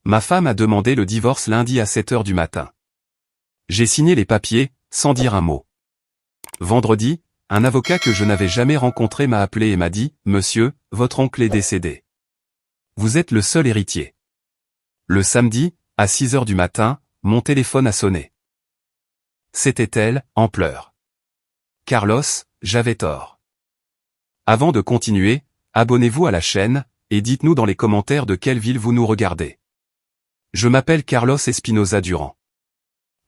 Ma femme a demandé le divorce lundi à 7 heures du matin. J'ai signé les papiers, sans dire un mot. Vendredi, un avocat que je n'avais jamais rencontré m'a appelé et m'a dit « Monsieur, votre oncle est décédé. Vous êtes le seul héritier. » Le samedi, à 6 heures du matin, mon téléphone a sonné. C'était elle, en pleurs. Carlos, j'avais tort. Avant de continuer, abonnez-vous à la chaîne, et dites-nous dans les commentaires de quelle ville vous nous regardez. Je m'appelle Carlos Espinosa Durand.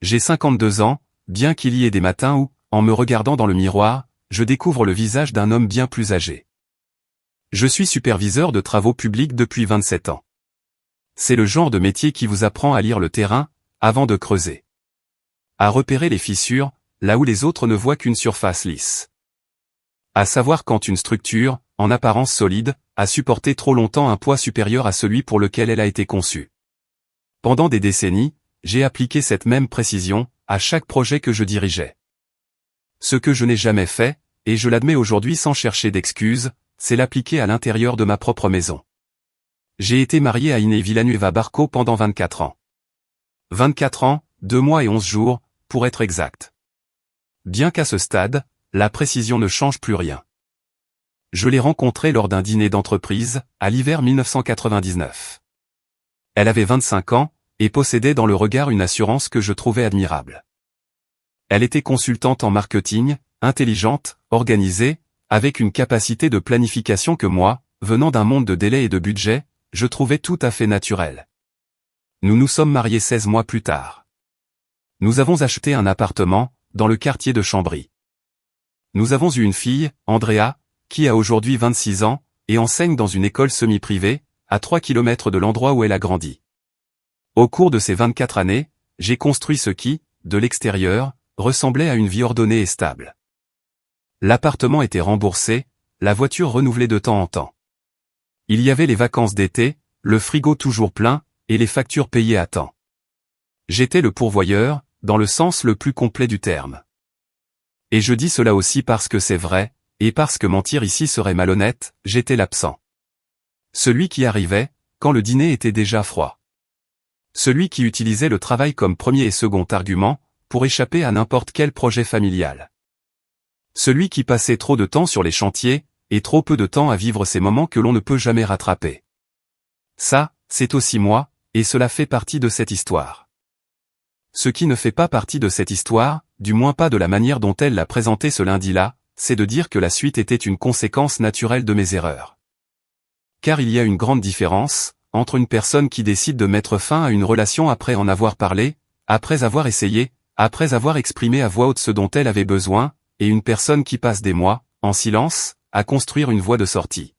J'ai 52 ans, bien qu'il y ait des matins où, en me regardant dans le miroir, je découvre le visage d'un homme bien plus âgé. Je suis superviseur de travaux publics depuis 27 ans. C'est le genre de métier qui vous apprend à lire le terrain, avant de creuser. À repérer les fissures, là où les autres ne voient qu'une surface lisse. À savoir quand une structure, en apparence solide, a supporté trop longtemps un poids supérieur à celui pour lequel elle a été conçue. Pendant des décennies, j'ai appliqué cette même précision, à chaque projet que je dirigeais. Ce que je n'ai jamais fait, et je l'admets aujourd'hui sans chercher d'excuses, c'est l'appliquer à l'intérieur de ma propre maison. J'ai été marié à Iné Villanueva Barco pendant 24 ans. 24 ans, 2 mois et 11 jours, pour être exact. Bien qu'à ce stade, la précision ne change plus rien. Je l'ai rencontrée lors d'un dîner d'entreprise, à l'hiver 1999. Elle avait 25 ans, et possédait dans le regard une assurance que je trouvais admirable. Elle était consultante en marketing, intelligente, organisée, avec une capacité de planification que moi, venant d'un monde de délai et de budget, je trouvais tout à fait naturelle. Nous nous sommes mariés 16 mois plus tard. Nous avons acheté un appartement, dans le quartier de Chambry. Nous avons eu une fille, Andrea, qui a aujourd'hui 26 ans, et enseigne dans une école semi-privée, à 3 km de l'endroit où elle a grandi. Au cours de ces 24 années, j'ai construit ce qui, de l'extérieur, ressemblait à une vie ordonnée et stable. L'appartement était remboursé, la voiture renouvelée de temps en temps. Il y avait les vacances d'été, le frigo toujours plein, et les factures payées à temps. J'étais le pourvoyeur, dans le sens le plus complet du terme. Et je dis cela aussi parce que c'est vrai, et parce que mentir ici serait malhonnête, j'étais l'absent. Celui qui arrivait, quand le dîner était déjà froid. Celui qui utilisait le travail comme premier et second argument, pour échapper à n'importe quel projet familial. Celui qui passait trop de temps sur les chantiers, et trop peu de temps à vivre ces moments que l'on ne peut jamais rattraper. Ça, c'est aussi moi, et cela fait partie de cette histoire. Ce qui ne fait pas partie de cette histoire, du moins pas de la manière dont elle l'a présentée ce lundi-là, c'est de dire que la suite était une conséquence naturelle de mes erreurs. Car il y a une grande différence, entre une personne qui décide de mettre fin à une relation après en avoir parlé, après avoir essayé, après avoir exprimé à voix haute ce dont elle avait besoin, et une personne qui passe des mois, en silence, à construire une voie de sortie.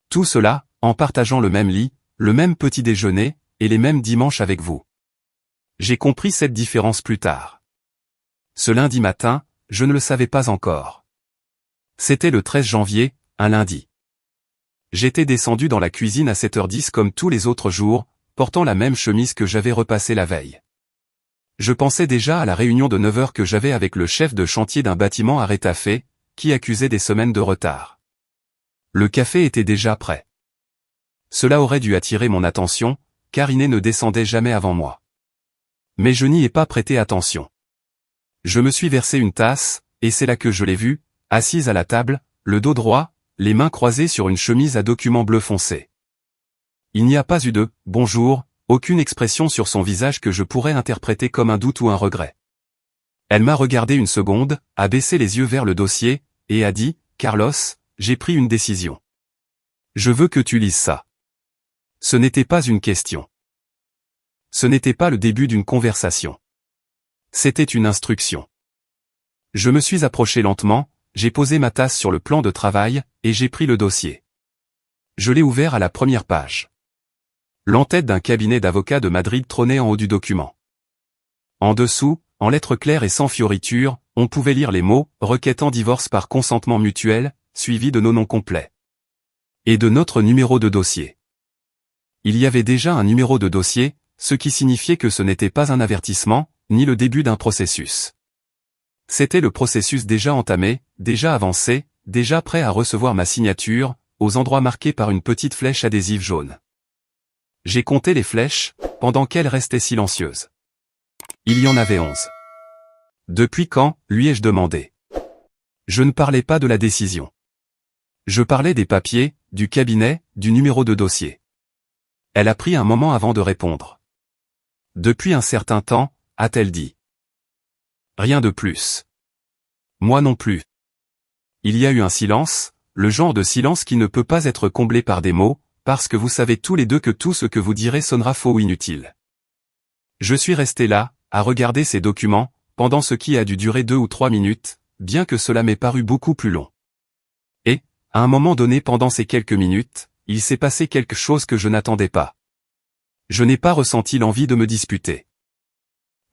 Tout cela, en partageant le même lit, le même petit déjeuner, et les mêmes dimanches avec vous. J'ai compris cette différence plus tard. Ce lundi matin, je ne le savais pas encore. C'était le 13 janvier, un lundi. J'étais descendu dans la cuisine à 7h10 comme tous les autres jours, portant la même chemise que j'avais repassée la veille. Je pensais déjà à la réunion de 9h que j'avais avec le chef de chantier d'un bâtiment à Rétafé, qui accusait des semaines de retard. Le café était déjà prêt. Cela aurait dû attirer mon attention, car Iné ne descendait jamais avant moi. Mais je n'y ai pas prêté attention. Je me suis versé une tasse, et c'est là que je l'ai vue, assise à la table, le dos droit, les mains croisées sur une chemise à documents bleu foncé. Il n'y a pas eu de « bonjour », aucune expression sur son visage que je pourrais interpréter comme un doute ou un regret. Elle m'a regardé une seconde, a baissé les yeux vers le dossier, et a dit « Carlos, j'ai pris une décision. Je veux que tu lises ça. » Ce n'était pas une question. Ce n'était pas le début d'une conversation. C'était une instruction. Je me suis approché lentement, j'ai posé ma tasse sur le plan de travail, et j'ai pris le dossier. Je l'ai ouvert à la première page. L'entête d'un cabinet d'avocats de Madrid trônait en haut du document. En dessous, en lettres claires et sans fioritures, on pouvait lire les mots « requêtant divorce par consentement mutuel », suivi de nos noms complets. Et de notre numéro de dossier. Il y avait déjà un numéro de dossier, ce qui signifiait que ce n'était pas un avertissement, ni le début d'un processus. C'était le processus déjà entamé, déjà avancé, déjà prêt à recevoir ma signature, aux endroits marqués par une petite flèche adhésive jaune. J'ai compté les flèches, pendant qu'elle restait silencieuse. Il y en avait 11. Depuis quand, lui ai-je demandé. Je ne parlais pas de la décision. Je parlais des papiers, du cabinet, du numéro de dossier. Elle a pris un moment avant de répondre. Depuis un certain temps, a-t-elle dit. Rien de plus. Moi non plus. Il y a eu un silence, le genre de silence qui ne peut pas être comblé par des mots, parce que vous savez tous les deux que tout ce que vous direz sonnera faux ou inutile. Je suis resté là, à regarder ces documents, pendant ce qui a dû durer 2 ou 3 minutes, bien que cela m'ait paru beaucoup plus long. Et, à un moment donné pendant ces quelques minutes, il s'est passé quelque chose que je n'attendais pas. Je n'ai pas ressenti l'envie de me disputer.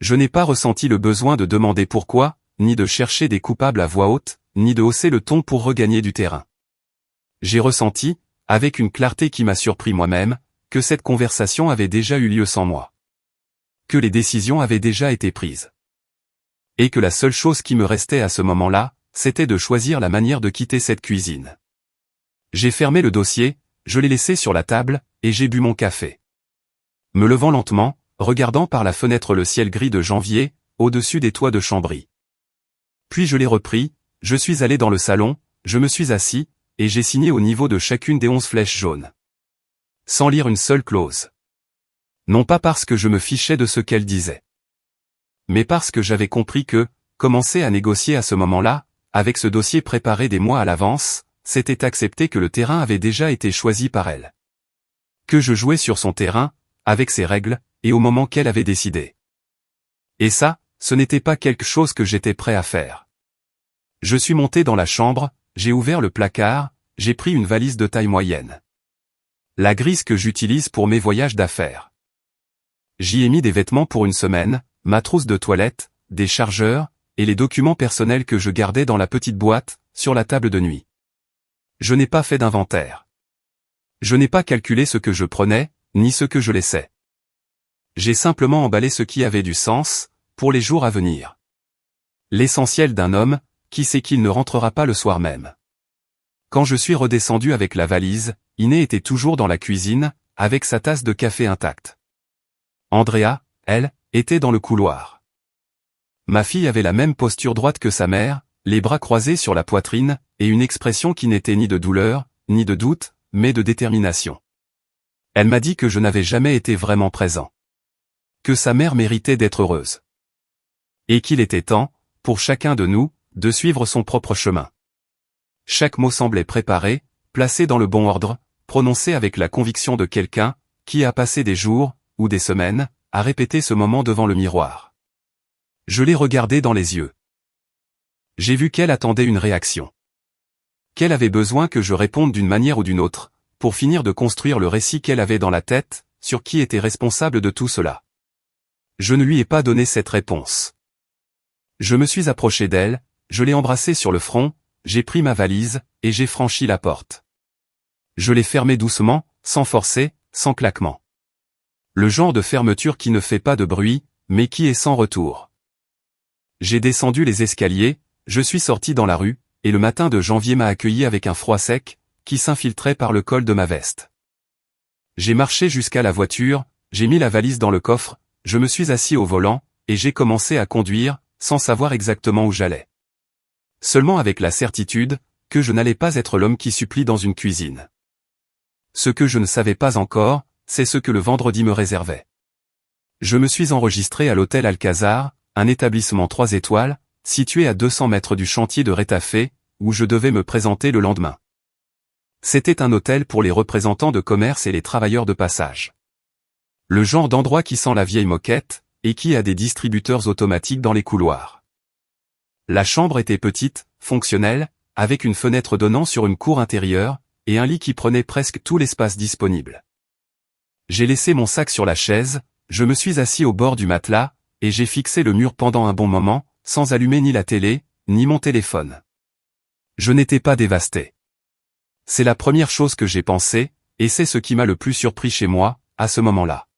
Je n'ai pas ressenti le besoin de demander pourquoi, ni de chercher des coupables à voix haute, ni de hausser le ton pour regagner du terrain. J'ai ressenti, avec une clarté qui m'a surpris moi-même, que cette conversation avait déjà eu lieu sans moi. Que les décisions avaient déjà été prises. Et que la seule chose qui me restait à ce moment-là, c'était de choisir la manière de quitter cette cuisine. J'ai fermé le dossier, je l'ai laissé sur la table, et j'ai bu mon café. Me levant lentement, regardant par la fenêtre le ciel gris de janvier, au-dessus des toits de Chambry. Puis je l'ai repris, je suis allé dans le salon, je me suis assis, et j'ai signé au niveau de chacune des 11 flèches jaunes. Sans lire une seule clause. Non pas parce que je me fichais de ce qu'elle disait. Mais parce que j'avais compris que, commencer à négocier à ce moment-là, avec ce dossier préparé des mois à l'avance, c'était accepter que le terrain avait déjà été choisi par elle. Que je jouais sur son terrain, avec ses règles, et au moment qu'elle avait décidé. Et ça, ce n'était pas quelque chose que j'étais prêt à faire. Je suis monté dans la chambre, j'ai ouvert le placard, j'ai pris une valise de taille moyenne. La grise que j'utilise pour mes voyages d'affaires. J'y ai mis des vêtements pour une semaine, ma trousse de toilette, des chargeurs, et les documents personnels que je gardais dans la petite boîte, sur la table de nuit. Je n'ai pas fait d'inventaire. Je n'ai pas calculé ce que je prenais, ni ce que je laissais. J'ai simplement emballé ce qui avait du sens, pour les jours à venir. L'essentiel d'un homme, qui sait qu'il ne rentrera pas le soir même. Quand je suis redescendu avec la valise, Iné était toujours dans la cuisine, avec sa tasse de café intacte. Andrea, elle, était dans le couloir. Ma fille avait la même posture droite que sa mère, les bras croisés sur la poitrine, et une expression qui n'était ni de douleur, ni de doute, mais de détermination. Elle m'a dit que je n'avais jamais été vraiment présent. Que sa mère méritait d'être heureuse. Et qu'il était temps, pour chacun de nous, de suivre son propre chemin. Chaque mot semblait préparé, placé dans le bon ordre, prononcé avec la conviction de quelqu'un, qui a passé des jours, ou des semaines, à répéter ce moment devant le miroir. Je l'ai regardée dans les yeux. J'ai vu qu'elle attendait une réaction. Qu'elle avait besoin que je réponde d'une manière ou d'une autre, pour finir de construire le récit qu'elle avait dans la tête, sur qui était responsable de tout cela. Je ne lui ai pas donné cette réponse. Je me suis approché d'elle, je l'ai embrassée sur le front, j'ai pris ma valise, et j'ai franchi la porte. Je l'ai fermée doucement, sans forcer, sans claquement. Le genre de fermeture qui ne fait pas de bruit, mais qui est sans retour. J'ai descendu les escaliers, je suis sorti dans la rue, et le matin de janvier m'a accueilli avec un froid sec, qui s'infiltrait par le col de ma veste. J'ai marché jusqu'à la voiture, j'ai mis la valise dans le coffre, je me suis assis au volant, et j'ai commencé à conduire, sans savoir exactement où j'allais. Seulement avec la certitude, que je n'allais pas être l'homme qui supplie dans une cuisine. Ce que je ne savais pas encore, c'est ce que le vendredi me réservait. Je me suis enregistré à l'hôtel Alcazar, un établissement 3 étoiles, situé à 200 mètres du chantier de Rétafé, où je devais me présenter le lendemain. C'était un hôtel pour les représentants de commerce et les travailleurs de passage. Le genre d'endroit qui sent la vieille moquette, et qui a des distributeurs automatiques dans les couloirs. La chambre était petite, fonctionnelle, avec une fenêtre donnant sur une cour intérieure, et un lit qui prenait presque tout l'espace disponible. J'ai laissé mon sac sur la chaise, je me suis assis au bord du matelas, et j'ai fixé le mur pendant un bon moment, sans allumer ni la télé, ni mon téléphone. Je n'étais pas dévasté. C'est la première chose que j'ai pensé, et c'est ce qui m'a le plus surpris chez moi, à ce moment-là.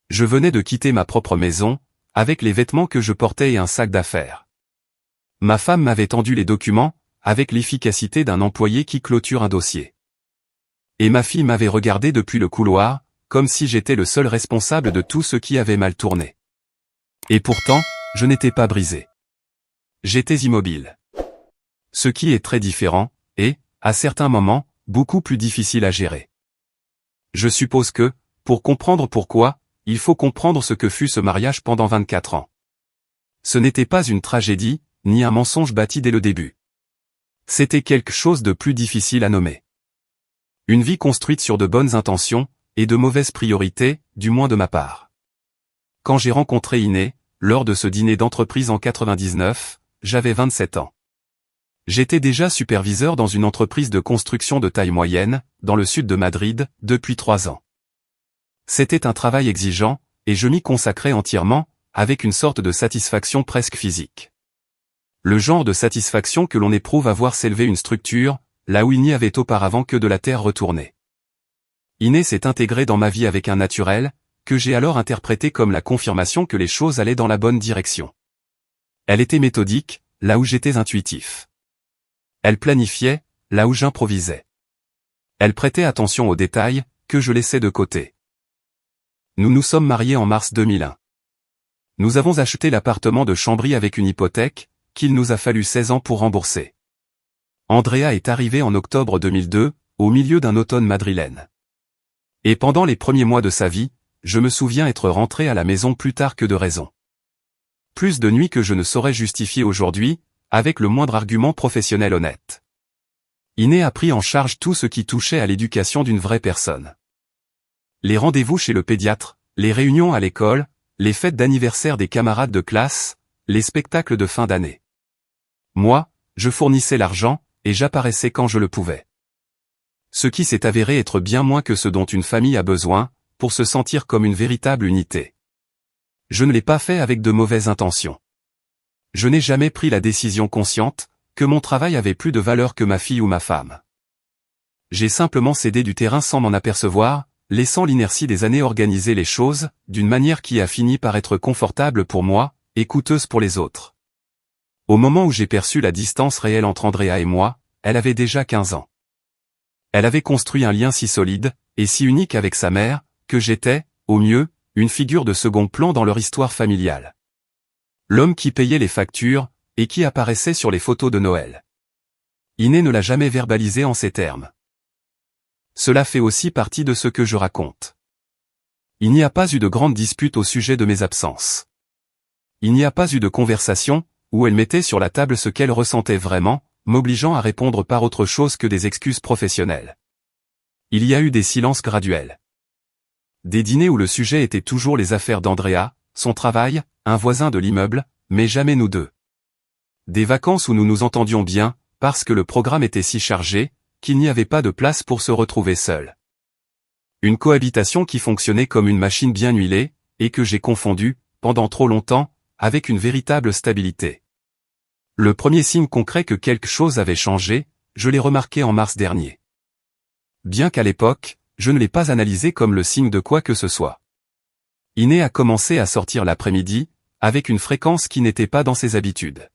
Je venais de quitter ma propre maison, avec les vêtements que je portais et un sac d'affaires. Ma femme m'avait tendu les documents, avec l'efficacité d'un employé qui clôture un dossier. Et ma fille m'avait regardé depuis le couloir, comme si j'étais le seul responsable de tout ce qui avait mal tourné. Et pourtant, je n'étais pas brisé. J'étais immobile. Ce qui est très différent, et, à certains moments, beaucoup plus difficile à gérer. Je suppose que, pour comprendre pourquoi, il faut comprendre ce que fut ce mariage pendant 24 ans. Ce n'était pas une tragédie, ni un mensonge bâti dès le début. C'était quelque chose de plus difficile à nommer. Une vie construite sur de bonnes intentions, et de mauvaises priorités, du moins de ma part. Quand j'ai rencontré Iné, lors de ce dîner d'entreprise en 99, j'avais 27 ans. J'étais déjà superviseur dans une entreprise de construction de taille moyenne, dans le sud de Madrid, depuis 3 ans. C'était un travail exigeant, et je m'y consacrais entièrement, avec une sorte de satisfaction presque physique. Le genre de satisfaction que l'on éprouve à voir s'élever une structure, là où il n'y avait auparavant que de la terre retournée. Iné s'est intégrée dans ma vie avec un naturel, que j'ai alors interprété comme la confirmation que les choses allaient dans la bonne direction. Elle était méthodique, là où j'étais intuitif. Elle planifiait, là où j'improvisais. Elle prêtait attention aux détails, que je laissais de côté. Nous nous sommes mariés en mars 2001. Nous avons acheté l'appartement de Chambry avec une hypothèque, qu'il nous a fallu 16 ans pour rembourser. Andrea est arrivée en octobre 2002, au milieu d'un automne madrilène. Et pendant les premiers mois de sa vie, je me souviens être rentré à la maison plus tard que de raison. Plus de nuits que je ne saurais justifier aujourd'hui, avec le moindre argument professionnel honnête. Iné a pris en charge tout ce qui touchait à l'éducation d'une vraie personne. Les rendez-vous chez le pédiatre, les réunions à l'école, les fêtes d'anniversaire des camarades de classe, les spectacles de fin d'année. Moi, je fournissais l'argent, et j'apparaissais quand je le pouvais. Ce qui s'est avéré être bien moins que ce dont une famille a besoin, pour se sentir comme une véritable unité. Je ne l'ai pas fait avec de mauvaises intentions. Je n'ai jamais pris la décision consciente, que mon travail avait plus de valeur que ma fille ou ma femme. J'ai simplement cédé du terrain sans m'en apercevoir, laissant l'inertie des années organiser les choses, d'une manière qui a fini par être confortable pour moi, et coûteuse pour les autres. Au moment où j'ai perçu la distance réelle entre Andrea et moi, elle avait déjà 15 ans. Elle avait construit un lien si solide, et si unique avec sa mère, que j'étais, au mieux, une figure de second plan dans leur histoire familiale. L'homme qui payait les factures, et qui apparaissait sur les photos de Noël. Iné ne l'a jamais verbalisé en ces termes. Cela fait aussi partie de ce que je raconte. Il n'y a pas eu de grande dispute au sujet de mes absences. Il n'y a pas eu de conversation, où elle mettait sur la table ce qu'elle ressentait vraiment, m'obligeant à répondre par autre chose que des excuses professionnelles. Il y a eu des silences graduels. Des dîners où le sujet était toujours les affaires d'Andrea, son travail, un voisin de l'immeuble, mais jamais nous deux. Des vacances où nous nous entendions bien, parce que le programme était si chargé, qu'il n'y avait pas de place pour se retrouver seul. Une cohabitation qui fonctionnait comme une machine bien huilée, et que j'ai confondue, pendant trop longtemps, avec une véritable stabilité. Le premier signe concret que quelque chose avait changé, je l'ai remarqué en mars dernier. Bien qu'à l'époque, je ne l'ai pas analysé comme le signe de quoi que ce soit. Iné a commencé à sortir l'après-midi, avec une fréquence qui n'était pas dans ses habitudes.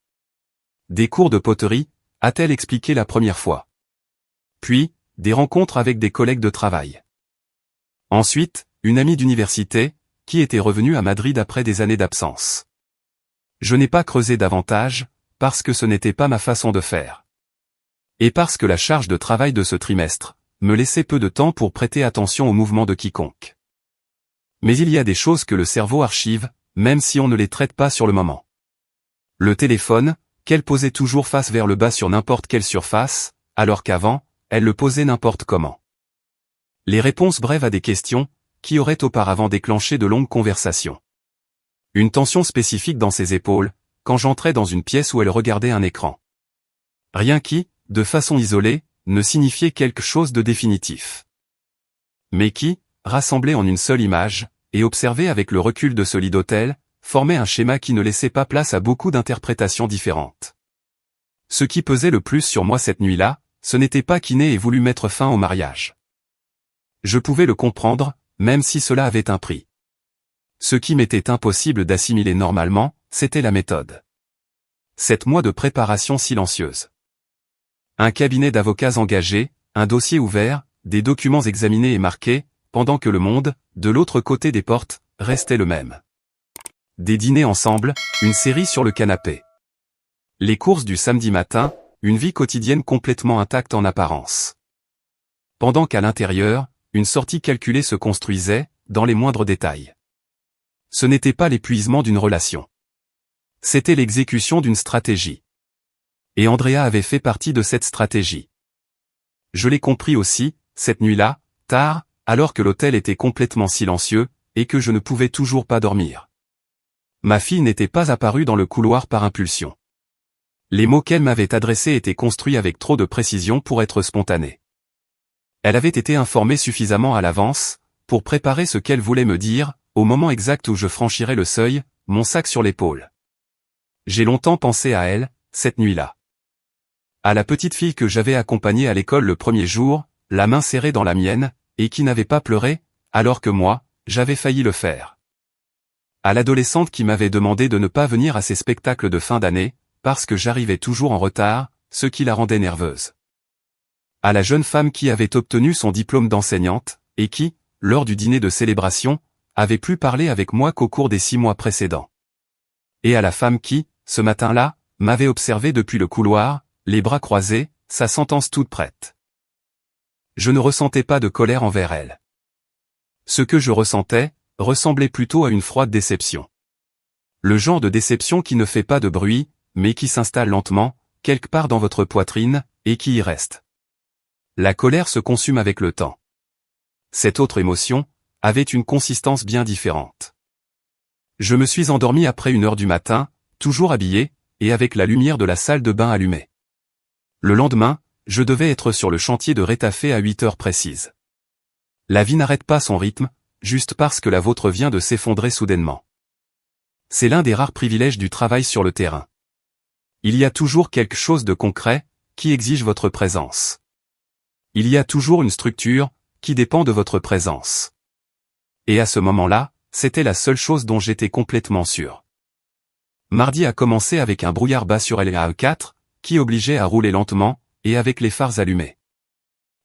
Des cours de poterie, a-t-elle expliqué la première fois. Puis, des rencontres avec des collègues de travail. Ensuite, une amie d'université, qui était revenue à Madrid après des années d'absence. Je n'ai pas creusé davantage, parce que ce n'était pas ma façon de faire. Et parce que la charge de travail de ce trimestre me laissait peu de temps pour prêter attention aux mouvements de quiconque. Mais il y a des choses que le cerveau archive, même si on ne les traite pas sur le moment. Le téléphone, qu'elle posait toujours face vers le bas sur n'importe quelle surface, alors qu'avant, elle le posait n'importe comment. Les réponses brèves à des questions, qui auraient auparavant déclenché de longues conversations. Une tension spécifique dans ses épaules, quand j'entrais dans une pièce où elle regardait un écran. Rien qui, de façon isolée, ne signifiait quelque chose de définitif. Mais qui, rassemblé en une seule image, et observé avec le recul de ce lit d'hôtel, formait un schéma qui ne laissait pas place à beaucoup d'interprétations différentes. Ce qui pesait le plus sur moi cette nuit-là, ce n'était pas qu'Iné ait voulu mettre fin au mariage. Je pouvais le comprendre, même si cela avait un prix. Ce qui m'était impossible d'assimiler normalement, c'était la méthode. 7 mois de préparation silencieuse. Un cabinet d'avocats engagés, un dossier ouvert, des documents examinés et marqués, pendant que le monde, de l'autre côté des portes, restait le même. Des dîners ensemble, une série sur le canapé. Les courses du samedi matin, une vie quotidienne complètement intacte en apparence. Pendant qu'à l'intérieur, une sortie calculée se construisait, dans les moindres détails. Ce n'était pas l'épuisement d'une relation. C'était l'exécution d'une stratégie. Et Andrea avait fait partie de cette stratégie. Je l'ai compris aussi, cette nuit-là, tard, alors que l'hôtel était complètement silencieux, et que je ne pouvais toujours pas dormir. Ma fille n'était pas apparue dans le couloir par impulsion. Les mots qu'elle m'avait adressés étaient construits avec trop de précision pour être spontanés. Elle avait été informée suffisamment à l'avance, pour préparer ce qu'elle voulait me dire, au moment exact où je franchirais le seuil, mon sac sur l'épaule. J'ai longtemps pensé à elle, cette nuit-là. À la petite fille que j'avais accompagnée à l'école le premier jour, la main serrée dans la mienne, et qui n'avait pas pleuré, alors que moi, j'avais failli le faire. À l'adolescente qui m'avait demandé de ne pas venir à ses spectacles de fin d'année, parce que j'arrivais toujours en retard, ce qui la rendait nerveuse. À la jeune femme qui avait obtenu son diplôme d'enseignante, et qui, lors du dîner de célébration, avait plus parlé avec moi qu'au cours des 6 mois précédents. Et à la femme qui, ce matin-là, m'avait observé depuis le couloir, les bras croisés, sa sentence toute prête. Je ne ressentais pas de colère envers elle. Ce que je ressentais, ressemblait plutôt à une froide déception. Le genre de déception qui ne fait pas de bruit, mais qui s'installe lentement, quelque part dans votre poitrine, et qui y reste. La colère se consume avec le temps. Cette autre émotion, avait une consistance bien différente. Je me suis endormi après 1 heure du matin, toujours habillé, et avec la lumière de la salle de bain allumée. Le lendemain, je devais être sur le chantier de Rétafé à 8 heures précises. La vie n'arrête pas son rythme, juste parce que la vôtre vient de s'effondrer soudainement. C'est l'un des rares privilèges du travail sur le terrain. Il y a toujours quelque chose de concret, qui exige votre présence. Il y a toujours une structure, qui dépend de votre présence. Et à ce moment-là, c'était la seule chose dont j'étais complètement sûr. Mardi a commencé avec un brouillard bas sur l'A4, qui obligeait à rouler lentement, et avec les phares allumés.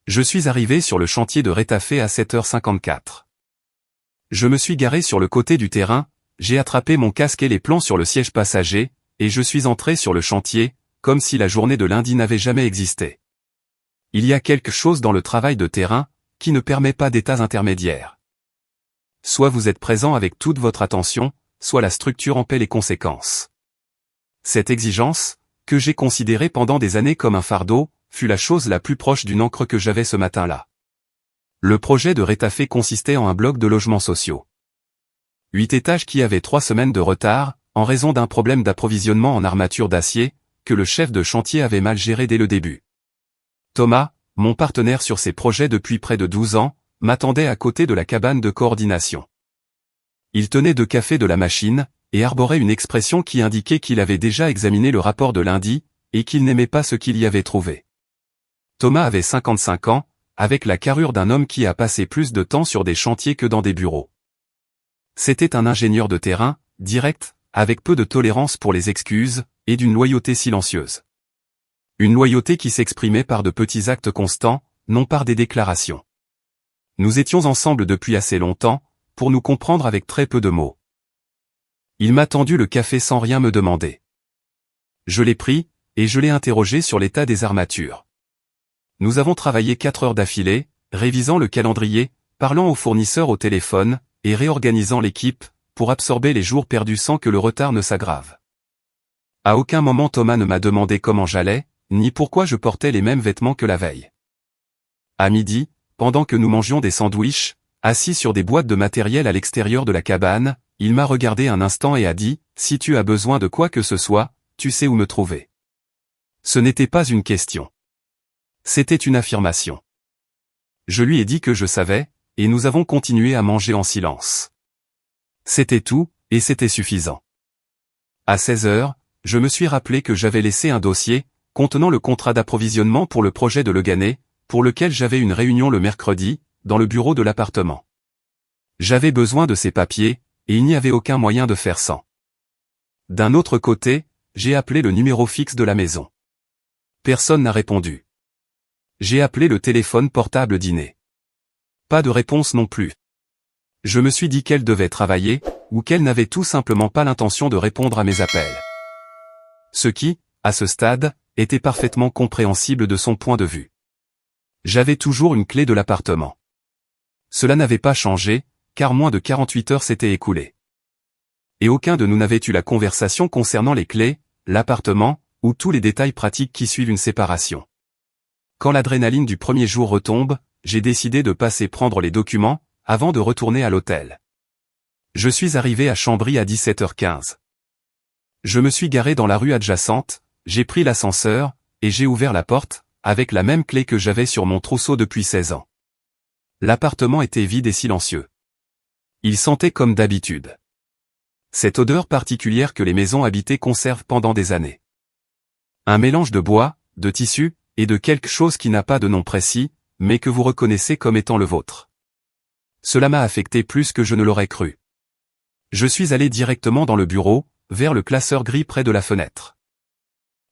Je suis arrivé sur le chantier de Rétafé à 7h54. Je me suis garé sur le côté du terrain, j'ai attrapé mon casque et les plans sur le siège passager, et je suis entré sur le chantier, comme si la journée de lundi n'avait jamais existé. Il y a quelque chose dans le travail de terrain, qui ne permet pas d'états intermédiaires. Soit vous êtes présent avec toute votre attention, soit la structure en paie les conséquences. Cette exigence, que j'ai considérée pendant des années comme un fardeau, fut la chose la plus proche d'une encre que j'avais ce matin-là. Le projet de Rétafé consistait en un bloc de logements sociaux. 8 étages qui avaient 3 semaines de retard, en raison d'un problème d'approvisionnement en armature d'acier, que le chef de chantier avait mal géré dès le début. Thomas, mon partenaire sur ces projets depuis près de 12 ans, m'attendait à côté de la cabane de coordination. Il tenait 2 cafés de la machine, et arborait une expression qui indiquait qu'il avait déjà examiné le rapport de lundi, et qu'il n'aimait pas ce qu'il y avait trouvé. Thomas avait 55 ans, avec la carrure d'un homme qui a passé plus de temps sur des chantiers que dans des bureaux. C'était un ingénieur de terrain, direct, avec peu de tolérance pour les excuses, et d'une loyauté silencieuse. Une loyauté qui s'exprimait par de petits actes constants, non par des déclarations. Nous étions ensemble depuis assez longtemps, pour nous comprendre avec très peu de mots. Il m'a tendu le café sans rien me demander. Je l'ai pris, et je l'ai interrogé sur l'état des armatures. Nous avons travaillé 4 heures d'affilée, révisant le calendrier, parlant aux fournisseurs au téléphone, et réorganisant l'équipe, pour absorber les jours perdus sans que le retard ne s'aggrave. À aucun moment Thomas ne m'a demandé comment j'allais, ni pourquoi je portais les mêmes vêtements que la veille. À midi, pendant que nous mangions des sandwichs, assis sur des boîtes de matériel à l'extérieur de la cabane, il m'a regardé un instant et a dit, « Si tu as besoin de quoi que ce soit, tu sais où me trouver. » Ce n'était pas une question. C'était une affirmation. Je lui ai dit que je savais, et nous avons continué à manger en silence. C'était tout, et c'était suffisant. À 16 heures, je me suis rappelé que j'avais laissé un dossier, contenant le contrat d'approvisionnement pour le projet de Le Gannet, pour lequel j'avais une réunion le mercredi, dans le bureau de l'appartement. J'avais besoin de ces papiers, et il n'y avait aucun moyen de faire sans. D'un autre côté, j'ai appelé le numéro fixe de la maison. Personne n'a répondu. J'ai appelé le téléphone portable dîner. Pas de réponse non plus. Je me suis dit qu'elle devait travailler, ou qu'elle n'avait tout simplement pas l'intention de répondre à mes appels. Ce qui, à ce stade, était parfaitement compréhensible de son point de vue. J'avais toujours une clé de l'appartement. Cela n'avait pas changé, car moins de 48 heures s'étaient écoulées. Et aucun de nous n'avait eu la conversation concernant les clés, l'appartement, ou tous les détails pratiques qui suivent une séparation. Quand l'adrénaline du premier jour retombe, j'ai décidé de passer prendre les documents, avant de retourner à l'hôtel. Je suis arrivé à Chambry à 17h15. Je me suis garé dans la rue adjacente, j'ai pris l'ascenseur, et j'ai ouvert la porte, avec la même clé que j'avais sur mon trousseau depuis 16 ans. L'appartement était vide et silencieux. Il sentait comme d'habitude. Cette odeur particulière que les maisons habitées conservent pendant des années. Un mélange de bois, de tissu, et de quelque chose qui n'a pas de nom précis, mais que vous reconnaissez comme étant le vôtre. Cela m'a affecté plus que je ne l'aurais cru. Je suis allé directement dans le bureau, vers le classeur gris près de la fenêtre.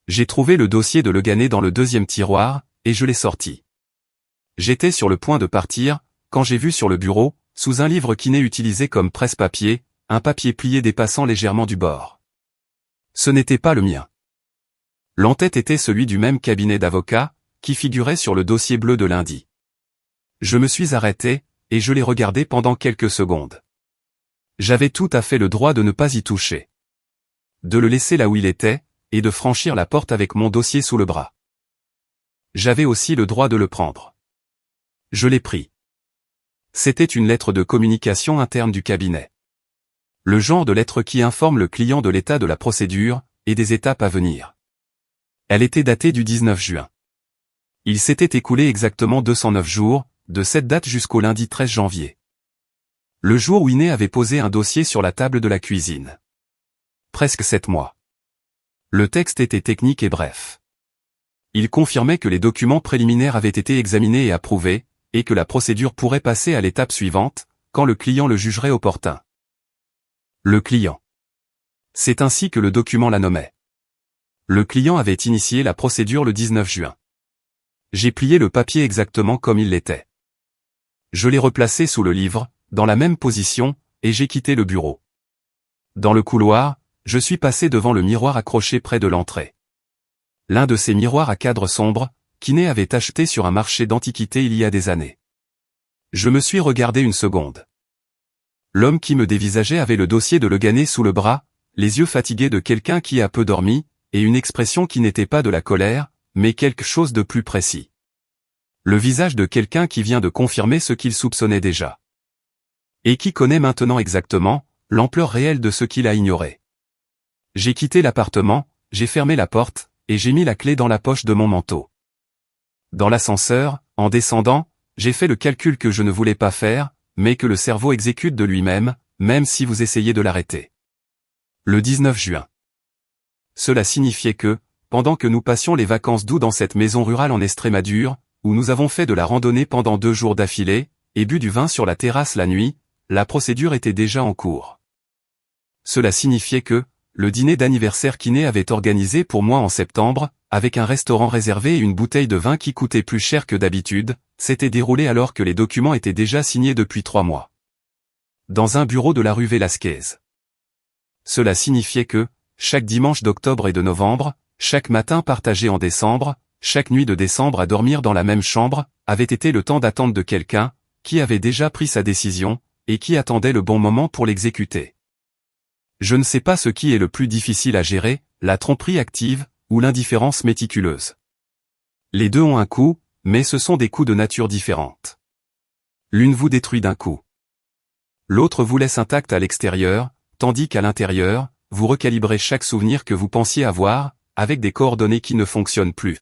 J'ai trouvé le dossier de Le Gannet dans le deuxième tiroir, et je l'ai sorti. J'étais sur le point de partir, quand j'ai vu sur le bureau, sous un livre qui n'est utilisé comme presse-papier, un papier plié dépassant légèrement du bord. Ce n'était pas le mien. L'en-tête était celui du même cabinet d'avocats, qui figurait sur le dossier bleu de lundi. Je me suis arrêté, et je l'ai regardé pendant quelques secondes. J'avais tout à fait le droit de ne pas y toucher. De le laisser là où il était, et de franchir la porte avec mon dossier sous le bras. J'avais aussi le droit de le prendre. Je l'ai pris. C'était une lettre de communication interne du cabinet. Le genre de lettre qui informe le client de l'état de la procédure, et des étapes à venir. Elle était datée du 19 juin. Il s'était écoulé exactement 209 jours, de cette date jusqu'au lundi 13 janvier. Le jour où Iné avait posé un dossier sur la table de la cuisine. Presque 7 mois. Le texte était technique et bref. Il confirmait que les documents préliminaires avaient été examinés et approuvés, et que la procédure pourrait passer à l'étape suivante, quand le client le jugerait opportun. Le client. C'est ainsi que le document la nommait. Le client avait initié la procédure le 19 juin. J'ai plié le papier exactement comme il l'était. Je l'ai replacé sous le livre, dans la même position, et j'ai quitté le bureau. Dans le couloir, je suis passé devant le miroir accroché près de l'entrée. L'un de ces miroirs à cadre sombre, qu'Iné avait acheté sur un marché d'antiquités il y a des années. Je me suis regardé une seconde. L'homme qui me dévisageait avait le dossier de Le Gannet sous le bras, les yeux fatigués de quelqu'un qui a peu dormi, et une expression qui n'était pas de la colère, mais quelque chose de plus précis. Le visage de quelqu'un qui vient de confirmer ce qu'il soupçonnait déjà. Et qui connaît maintenant exactement l'ampleur réelle de ce qu'il a ignoré. J'ai quitté l'appartement, j'ai fermé la porte, et j'ai mis la clé dans la poche de mon manteau. Dans l'ascenseur, en descendant, j'ai fait le calcul que je ne voulais pas faire, mais que le cerveau exécute de lui-même, même si vous essayez de l'arrêter. Le 19 juin. Cela signifiait que, pendant que nous passions les vacances d'août dans cette maison rurale en Estrémadure, où nous avons fait de la randonnée pendant 2 jours d'affilée, et bu du vin sur la terrasse la nuit, la procédure était déjà en cours. Cela signifiait que, le dîner d'anniversaire qu'Iné avait organisé pour moi en septembre, avec un restaurant réservé et une bouteille de vin qui coûtait plus cher que d'habitude, s'était déroulé alors que les documents étaient déjà signés depuis 3 mois. Dans un bureau de la rue Velasquez. Cela signifiait que, chaque dimanche d'octobre et de novembre, chaque matin partagé en décembre, chaque nuit de décembre à dormir dans la même chambre, avait été le temps d'attente de quelqu'un, qui avait déjà pris sa décision, et qui attendait le bon moment pour l'exécuter. Je ne sais pas ce qui est le plus difficile à gérer, la tromperie active, ou l'indifférence méticuleuse. Les deux ont un coût, mais ce sont des coûts de nature différente. L'une vous détruit d'un coup. L'autre vous laisse intact à l'extérieur, tandis qu'à l'intérieur, vous recalibrez chaque souvenir que vous pensiez avoir, avec des coordonnées qui ne fonctionnent plus.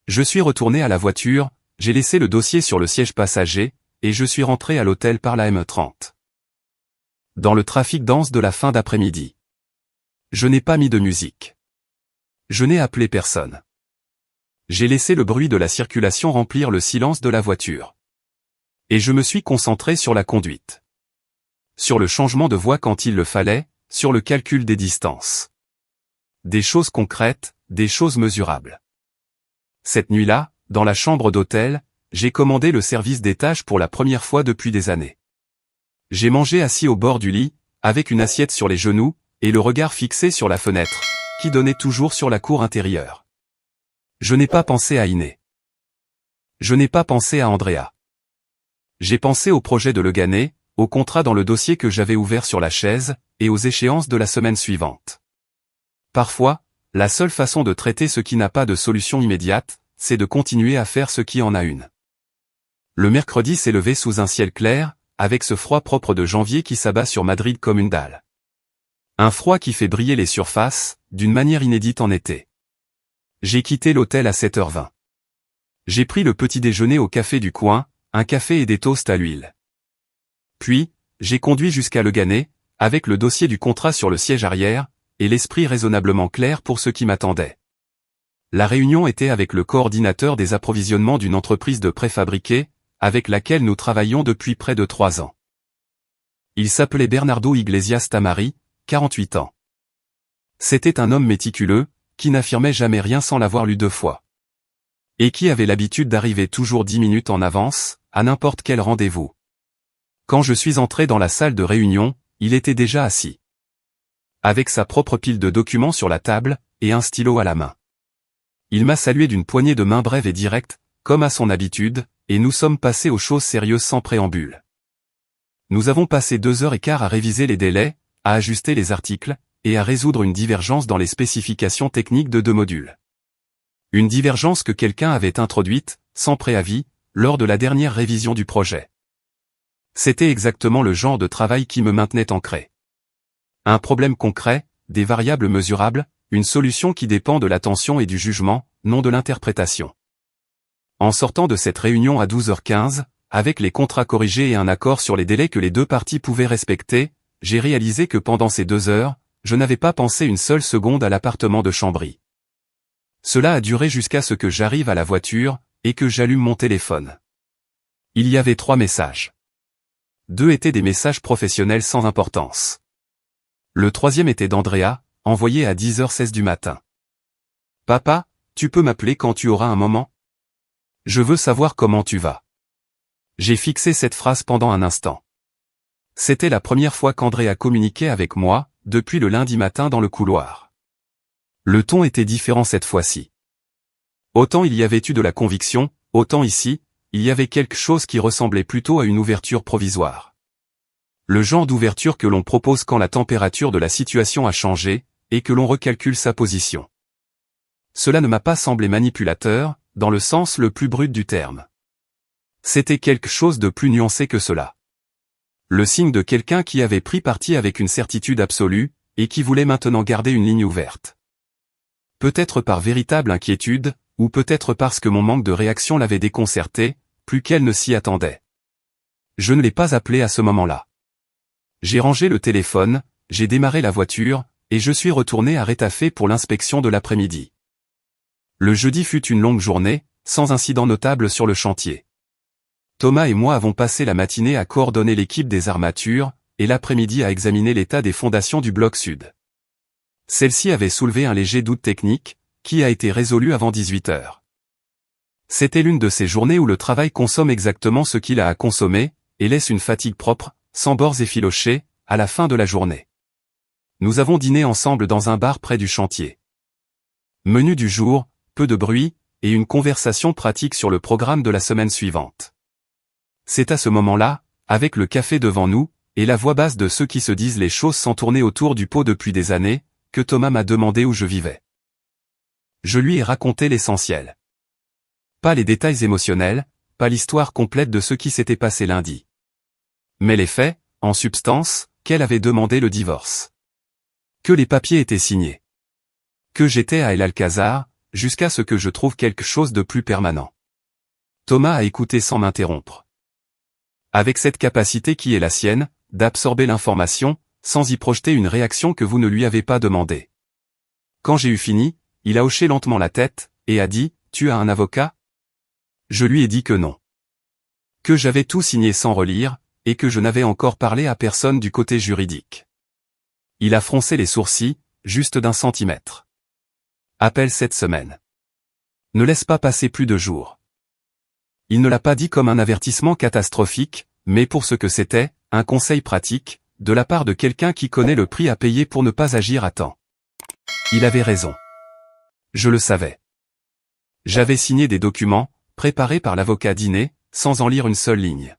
Je suis retourné à la voiture, j'ai laissé le dossier sur le siège passager, et je suis rentré à l'hôtel par la M30. Dans le trafic dense de la fin d'après-midi. Je n'ai pas mis de musique. Je n'ai appelé personne. J'ai laissé le bruit de la circulation remplir le silence de la voiture. Et je me suis concentré sur la conduite. Sur le changement de voie quand il le fallait, sur le calcul des distances. Des choses concrètes, des choses mesurables. Cette nuit-là, dans la chambre d'hôtel, j'ai commandé le service des tâches pour la première fois depuis des années. J'ai mangé assis au bord du lit, avec une assiette sur les genoux, et le regard fixé sur la fenêtre, qui donnait toujours sur la cour intérieure. Je n'ai pas pensé à Iné. Je n'ai pas pensé à Andrea. J'ai pensé au projet de Legané, au contrat dans le dossier que j'avais ouvert sur la chaise, et aux échéances de la semaine suivante. Parfois, la seule façon de traiter ce qui n'a pas de solution immédiate, c'est de continuer à faire ce qui en a une. Le mercredi s'est levé sous un ciel clair, avec ce froid propre de janvier qui s'abat sur Madrid comme une dalle. Un froid qui fait briller les surfaces, d'une manière inédite en été. J'ai quitté l'hôtel à 7h20. J'ai pris le petit déjeuner au café du coin, un café et des toasts à l'huile. Puis, j'ai conduit jusqu'à Legané, avec le dossier du contrat sur le siège arrière, et l'esprit raisonnablement clair pour ce qui m'attendait. La réunion était avec le coordinateur des approvisionnements d'une entreprise de préfabriqués, avec laquelle nous travaillons depuis près de 3 ans. Il s'appelait Bernardo Iglesias Tamari, 48 ans. C'était un homme méticuleux, qui n'affirmait jamais rien sans l'avoir lu 2 fois. Et qui avait l'habitude d'arriver toujours 10 minutes en avance, à n'importe quel rendez-vous. Quand je suis entré dans la salle de réunion, il était déjà assis. Avec sa propre pile de documents sur la table, et un stylo à la main. Il m'a salué d'une poignée de main brève et directe, comme à son habitude, et nous sommes passés aux choses sérieuses sans préambule. Nous avons passé 2h15 à réviser les délais, à ajuster les articles, et à résoudre une divergence dans les spécifications techniques de 2 modules. Une divergence que quelqu'un avait introduite, sans préavis, lors de la dernière révision du projet. C'était exactement le genre de travail qui me maintenait ancré. Un problème concret, des variables mesurables, une solution qui dépend de l'attention et du jugement, non de l'interprétation. En sortant de cette réunion à 12h15, avec les contrats corrigés et un accord sur les délais que les 2 parties pouvaient respecter, j'ai réalisé que pendant ces 2 heures, je n'avais pas pensé une seule seconde à l'appartement de Chambry. Cela a duré jusqu'à ce que j'arrive à la voiture, et que j'allume mon téléphone. Il y avait 3 messages. 2 étaient des messages professionnels sans importance. Le 3e était d'Andrea, envoyé à 10h16 du matin. « Papa, tu peux m'appeler quand tu auras un moment ? Je veux savoir comment tu vas. » J'ai fixé cette phrase pendant un instant. C'était la première fois qu'Andrea communiquait avec moi, depuis le lundi matin dans le couloir. Le ton était différent cette fois-ci. Autant il y avait eu de la conviction, autant ici, il y avait quelque chose qui ressemblait plutôt à une ouverture provisoire. Le genre d'ouverture que l'on propose quand la température de la situation a changé, et que l'on recalcule sa position. Cela ne m'a pas semblé manipulateur, dans le sens le plus brut du terme. C'était quelque chose de plus nuancé que cela. Le signe de quelqu'un qui avait pris parti avec une certitude absolue, et qui voulait maintenant garder une ligne ouverte. Peut-être par véritable inquiétude, ou peut-être parce que mon manque de réaction l'avait déconcerté, plus qu'elle ne s'y attendait. Je ne l'ai pas appelé à ce moment-là. J'ai rangé le téléphone, j'ai démarré la voiture, et je suis retourné à Rétafé pour l'inspection de l'après-midi. Le jeudi fut une longue journée, sans incident notable sur le chantier. Thomas et moi avons passé la matinée à coordonner l'équipe des armatures, et l'après-midi à examiner l'état des fondations du bloc sud. Celle-ci avait soulevé un léger doute technique, qui a été résolu avant 18h. C'était l'une de ces journées où le travail consomme exactement ce qu'il a à consommer, et laisse une fatigue propre, sans bords effilochés, à la fin de la journée. Nous avons dîné ensemble dans un bar près du chantier. Menu du jour, peu de bruit, et une conversation pratique sur le programme de la semaine suivante. C'est à ce moment-là, avec le café devant nous, et la voix basse de ceux qui se disent les choses sans tourner autour du pot depuis des années, que Thomas m'a demandé où je vivais. Je lui ai raconté l'essentiel. Pas les détails émotionnels, pas l'histoire complète de ce qui s'était passé lundi. Mais les faits, en substance, qu'elle avait demandé le divorce. Que les papiers étaient signés. Que j'étais à El Alcázar, jusqu'à ce que je trouve quelque chose de plus permanent. Thomas a écouté sans m'interrompre. Avec cette capacité qui est la sienne, d'absorber l'information, sans y projeter une réaction que vous ne lui avez pas demandée. Quand j'ai eu fini, il a hoché lentement la tête, et a dit, « Tu as un avocat ?» Je lui ai dit que non. Que j'avais tout signé sans relire, et que je n'avais encore parlé à personne du côté juridique. Il a froncé les sourcils, juste d'1 centimètre. Appelle cette semaine. Ne laisse pas passer plus de jours. Il ne l'a pas dit comme un avertissement catastrophique, mais pour ce que c'était, un conseil pratique, de la part de quelqu'un qui connaît le prix à payer pour ne pas agir à temps. Il avait raison. Je le savais. J'avais signé des documents, préparés par l'avocat Dinet, sans en lire une seule ligne.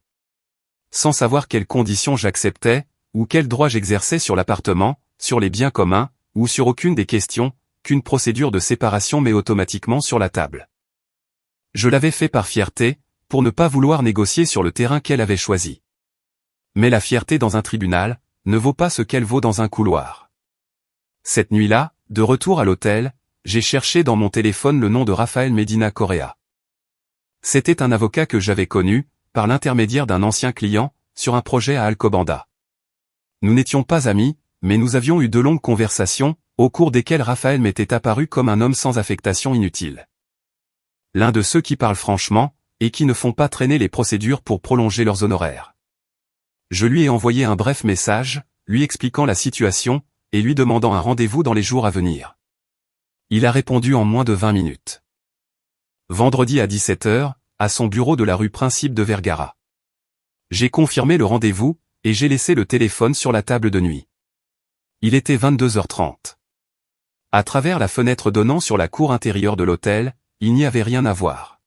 Sans savoir quelles conditions j'acceptais, ou quels droits j'exerçais sur l'appartement, sur les biens communs, ou sur aucune des questions, qu'une procédure de séparation met automatiquement sur la table. Je l'avais fait par fierté, pour ne pas vouloir négocier sur le terrain qu'elle avait choisi. Mais la fierté dans un tribunal, ne vaut pas ce qu'elle vaut dans un couloir. Cette nuit-là, de retour à l'hôtel, j'ai cherché dans mon téléphone le nom de Rafael Medina Correa. C'était un avocat que j'avais connu, par l'intermédiaire d'un ancien client, sur un projet à Alcobendas. Nous n'étions pas amis, mais nous avions eu de longues conversations, au cours desquelles Rafael m'était apparu comme un homme sans affectation inutile. L'un de ceux qui parlent franchement, et qui ne font pas traîner les procédures pour prolonger leurs honoraires. Je lui ai envoyé un bref message, lui expliquant la situation, et lui demandant un rendez-vous dans les jours à venir. Il a répondu en moins de 20 minutes. Vendredi à 17h, à son bureau de la rue Principe de Vergara. J'ai confirmé le rendez-vous, et j'ai laissé le téléphone sur la table de nuit. Il était 22h30. À travers la fenêtre donnant sur la cour intérieure de l'hôtel, il n'y avait rien à voir.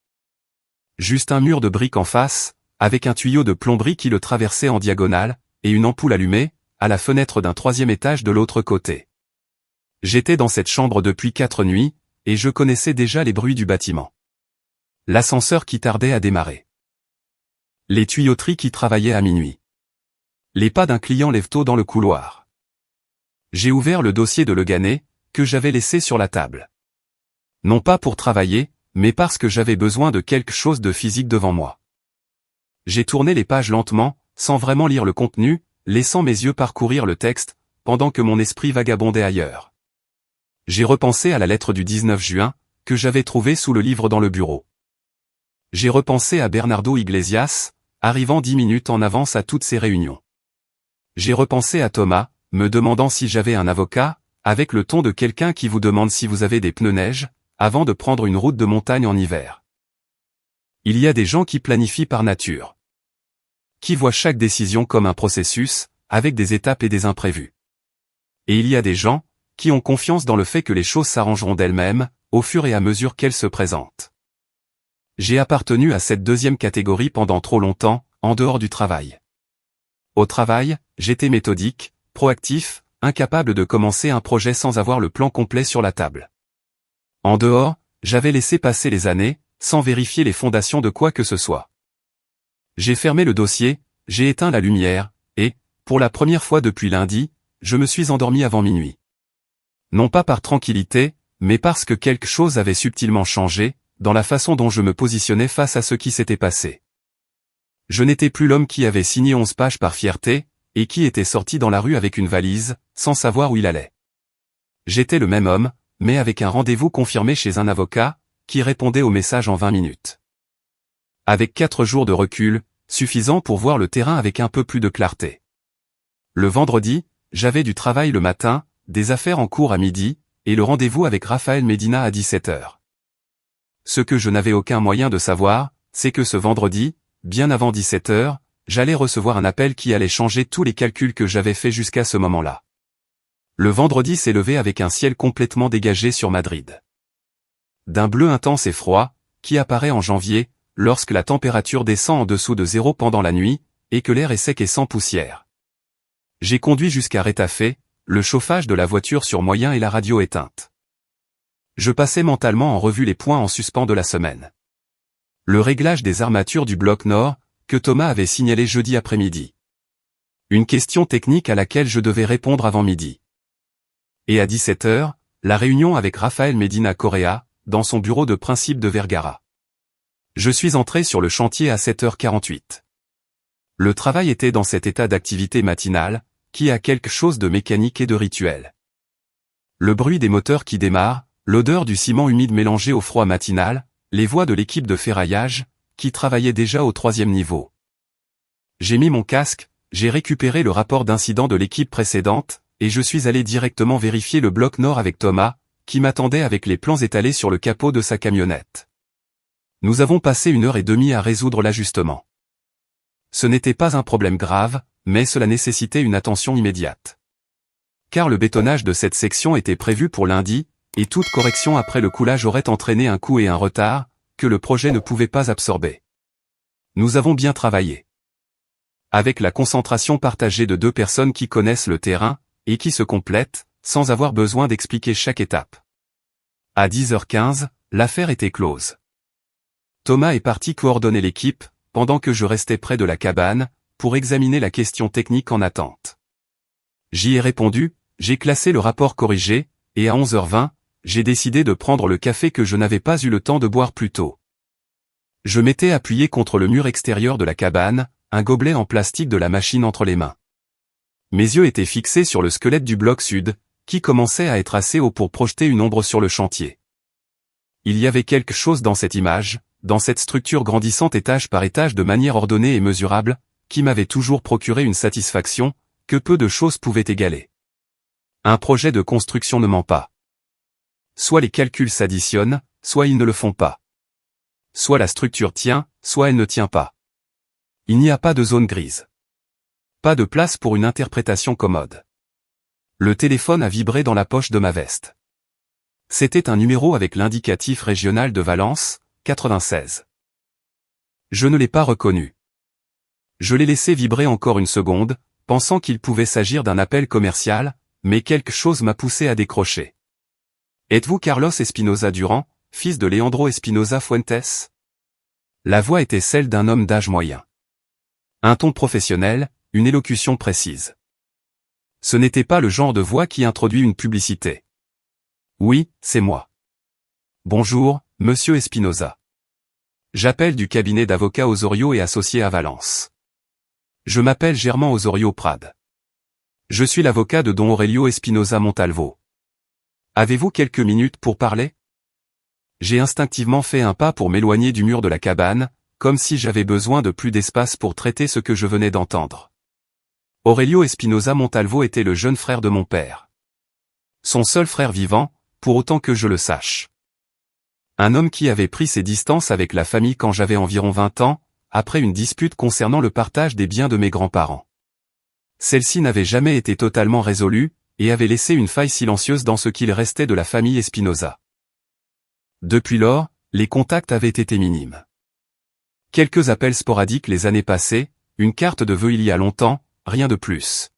Juste un mur de briques en face, avec un tuyau de plomberie qui le traversait en diagonale, et une ampoule allumée, à la fenêtre d'un 3e étage de l'autre côté. J'étais dans cette chambre depuis 4 nuits, et je connaissais déjà les bruits du bâtiment. L'ascenseur qui tardait à démarrer. Les tuyauteries qui travaillaient à minuit. Les pas d'un client lève-tôt dans le couloir. J'ai ouvert le dossier de Le Gannet, que j'avais laissé sur la table. Non pas pour travailler, mais parce que j'avais besoin de quelque chose de physique devant moi. J'ai tourné les pages lentement, sans vraiment lire le contenu, laissant mes yeux parcourir le texte, pendant que mon esprit vagabondait ailleurs. J'ai repensé à la lettre du 19 juin, que j'avais trouvée sous le livre dans le bureau. J'ai repensé à Bernardo Iglesias, arrivant 10 minutes en avance à toutes ces réunions. J'ai repensé à Thomas, me demandant si j'avais un avocat, avec le ton de quelqu'un qui vous demande si vous avez des pneus neige, avant de prendre une route de montagne en hiver. Il y a des gens qui planifient par nature. Qui voient chaque décision comme un processus, avec des étapes et des imprévus. Et il y a des gens, qui ont confiance dans le fait que les choses s'arrangeront d'elles-mêmes, au fur et à mesure qu'elles se présentent. J'ai appartenu à cette deuxième catégorie pendant trop longtemps, en dehors du travail. Au travail, j'étais méthodique, proactif, incapable de commencer un projet sans avoir le plan complet sur la table. En dehors, j'avais laissé passer les années, sans vérifier les fondations de quoi que ce soit. J'ai fermé le dossier, j'ai éteint la lumière, et, pour la première fois depuis lundi, je me suis endormi avant minuit. Non pas par tranquillité, mais parce que quelque chose avait subtilement changé, dans la façon dont je me positionnais face à ce qui s'était passé. Je n'étais plus l'homme qui avait signé 11 pages par fierté, et qui était sorti dans la rue avec une valise, sans savoir où il allait. J'étais le même homme, mais avec un rendez-vous confirmé chez un avocat, qui répondait au message en 20 minutes. Avec 4 jours de recul, suffisant pour voir le terrain avec un peu plus de clarté. Le vendredi, j'avais du travail le matin, des affaires en cours à midi, et le rendez-vous avec Rafael Medina à 17h. Ce que je n'avais aucun moyen de savoir, c'est que ce vendredi, bien avant 17h, j'allais recevoir un appel qui allait changer tous les calculs que j'avais faits jusqu'à ce moment-là. Le vendredi s'est levé avec un ciel complètement dégagé sur Madrid. D'un bleu intense et froid, qui apparaît en janvier, lorsque la température descend en dessous de 0 pendant la nuit, et que l'air est sec et sans poussière. J'ai conduit jusqu'à Retafe, le chauffage de la voiture sur moyen et la radio éteinte. Je passais mentalement en revue les points en suspens de la semaine. Le réglage des armatures du bloc nord, que Thomas avait signalé jeudi après-midi. Une question technique à laquelle je devais répondre avant midi. Et à 17h, la réunion avec Rafael Medina Correa, dans son bureau de Principe de Vergara. Je suis entré sur le chantier à 7h48. Le travail était dans cet état d'activité matinale, qui a quelque chose de mécanique et de rituel. Le bruit des moteurs qui démarrent, l'odeur du ciment humide mélangée au froid matinal, les voix de l'équipe de ferraillage, qui travaillait déjà au 3e niveau. J'ai mis mon casque, j'ai récupéré le rapport d'incident de l'équipe précédente, et je suis allé directement vérifier le bloc nord avec Thomas, qui m'attendait avec les plans étalés sur le capot de sa camionnette. Nous avons passé 1 heure et demie à résoudre l'ajustement. Ce n'était pas un problème grave, mais cela nécessitait une attention immédiate. Car le bétonnage de cette section était prévu pour lundi, et toute correction après le coulage aurait entraîné un coût et un retard, que le projet ne pouvait pas absorber. Nous avons bien travaillé. Avec la concentration partagée de 2 personnes qui connaissent le terrain, et qui se complètent, sans avoir besoin d'expliquer chaque étape. À 10h15, l'affaire était close. Thomas est parti coordonner l'équipe, pendant que je restais près de la cabane, pour examiner la question technique en attente. J'y ai répondu, j'ai classé le rapport corrigé, et à 11h20, j'ai décidé de prendre le café que je n'avais pas eu le temps de boire plus tôt. Je m'étais appuyé contre le mur extérieur de la cabane, un gobelet en plastique de la machine entre les mains. Mes yeux étaient fixés sur le squelette du bloc sud, qui commençait à être assez haut pour projeter une ombre sur le chantier. Il y avait quelque chose dans cette image, dans cette structure grandissante étage par étage de manière ordonnée et mesurable, qui m'avait toujours procuré une satisfaction, que peu de choses pouvaient égaler. Un projet de construction ne ment pas. Soit les calculs s'additionnent, soit ils ne le font pas. Soit la structure tient, soit elle ne tient pas. Il n'y a pas de zone grise. Pas de place pour une interprétation commode. Le téléphone a vibré dans la poche de ma veste. C'était un numéro avec l'indicatif régional de Valence, 96. Je ne l'ai pas reconnu. Je l'ai laissé vibrer encore une seconde, pensant qu'il pouvait s'agir d'un appel commercial, mais quelque chose m'a poussé à décrocher. Êtes-vous Carlos Espinosa Durán, fils de Leandro Espinosa Fuentes? La voix était celle d'un homme d'âge moyen. Un ton professionnel, une élocution précise. Ce n'était pas le genre de voix qui introduit une publicité. Oui, c'est moi. Bonjour, monsieur Espinosa. J'appelle du cabinet d'avocats Osorio et associés à Valence. Je m'appelle Germán Osorio Prade. Je suis l'avocat de don Aurelio Espinosa Montalvo. Avez-vous quelques minutes pour parler? J'ai instinctivement fait un pas pour m'éloigner du mur de la cabane, comme si j'avais besoin de plus d'espace pour traiter ce que je venais d'entendre. Aurelio Espinosa Montalvo était le jeune frère de mon père. Son seul frère vivant, pour autant que je le sache. Un homme qui avait pris ses distances avec la famille quand j'avais environ 20 ans, après une dispute concernant le partage des biens de mes grands-parents. Celle-ci n'avait jamais été totalement résolue, et avait laissé une faille silencieuse dans ce qu'il restait de la famille Espinosa. Depuis lors, les contacts avaient été minimes. Quelques appels sporadiques les années passées, une carte de vœux il y a longtemps, rien de plus.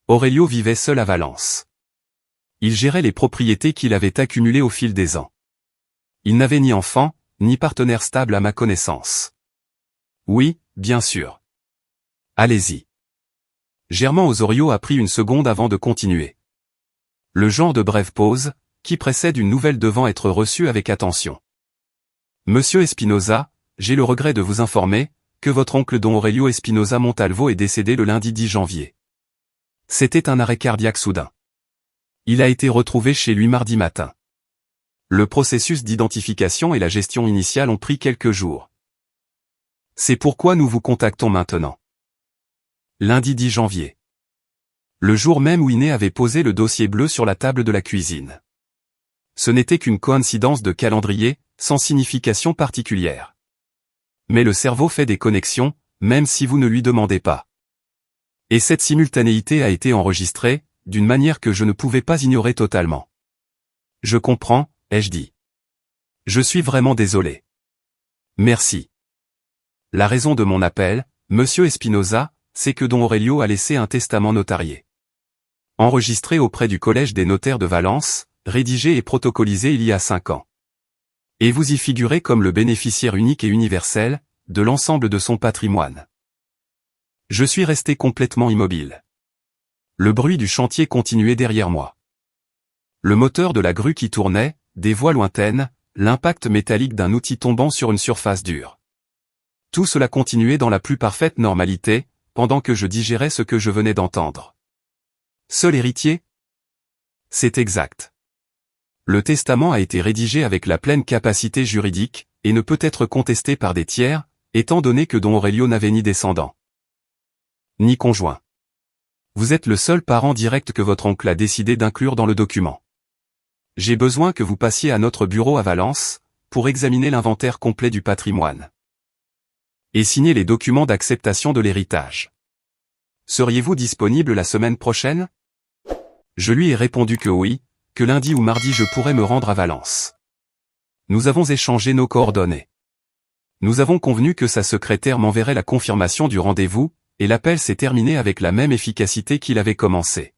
Aurelio vivait seul à Valence. Il gérait les propriétés qu'il avait accumulées au fil des ans. Il n'avait ni enfant, ni partenaire stable à ma connaissance. Oui, bien sûr. Allez-y. Germán Osorio a pris une seconde avant de continuer. Le genre de brève pause, qui précède une nouvelle devant être reçue avec attention. Monsieur Espinosa, j'ai le regret de vous informer, que votre oncle don Aurelio Espinosa Montalvo est décédé le lundi 10 janvier. C'était un arrêt cardiaque soudain. Il a été retrouvé chez lui mardi matin. Le processus d'identification et la gestion initiale ont pris quelques jours. C'est pourquoi nous vous contactons maintenant. Lundi 10 janvier. Le jour même où Iné avait posé le dossier bleu sur la table de la cuisine. Ce n'était qu'une coïncidence de calendrier, sans signification particulière. Mais le cerveau fait des connexions, même si vous ne lui demandez pas. Et cette simultanéité a été enregistrée, d'une manière que je ne pouvais pas ignorer totalement. Je comprends, ai-je dit. Je suis vraiment désolé. Merci. La raison de mon appel, monsieur Espinosa, c'est que don Aurelio a laissé un testament notarié. Enregistré auprès du Collège des notaires de Valence, rédigé et protocolisé il y a 5 ans. Et vous y figurez comme le bénéficiaire unique et universel, de l'ensemble de son patrimoine. Je suis resté complètement immobile. Le bruit du chantier continuait derrière moi. Le moteur de la grue qui tournait, des voix lointaines, l'impact métallique d'un outil tombant sur une surface dure. Tout cela continuait dans la plus parfaite normalité, pendant que je digérais ce que je venais d'entendre. Seul héritier? C'est exact. Le testament a été rédigé avec la pleine capacité juridique, et ne peut être contesté par des tiers, étant donné que don Aurelio n'avait ni descendant, ni conjoint. Vous êtes le seul parent direct que votre oncle a décidé d'inclure dans le document. J'ai besoin que vous passiez à notre bureau à Valence, pour examiner l'inventaire complet du patrimoine. Et signer les documents d'acceptation de l'héritage. Seriez-vous disponible la semaine prochaine? Je lui ai répondu que oui, que lundi ou mardi je pourrais me rendre à Valence. Nous avons échangé nos coordonnées. Nous avons convenu que sa secrétaire m'enverrait la confirmation du rendez-vous, et l'appel s'est terminé avec la même efficacité qu'il avait commencé.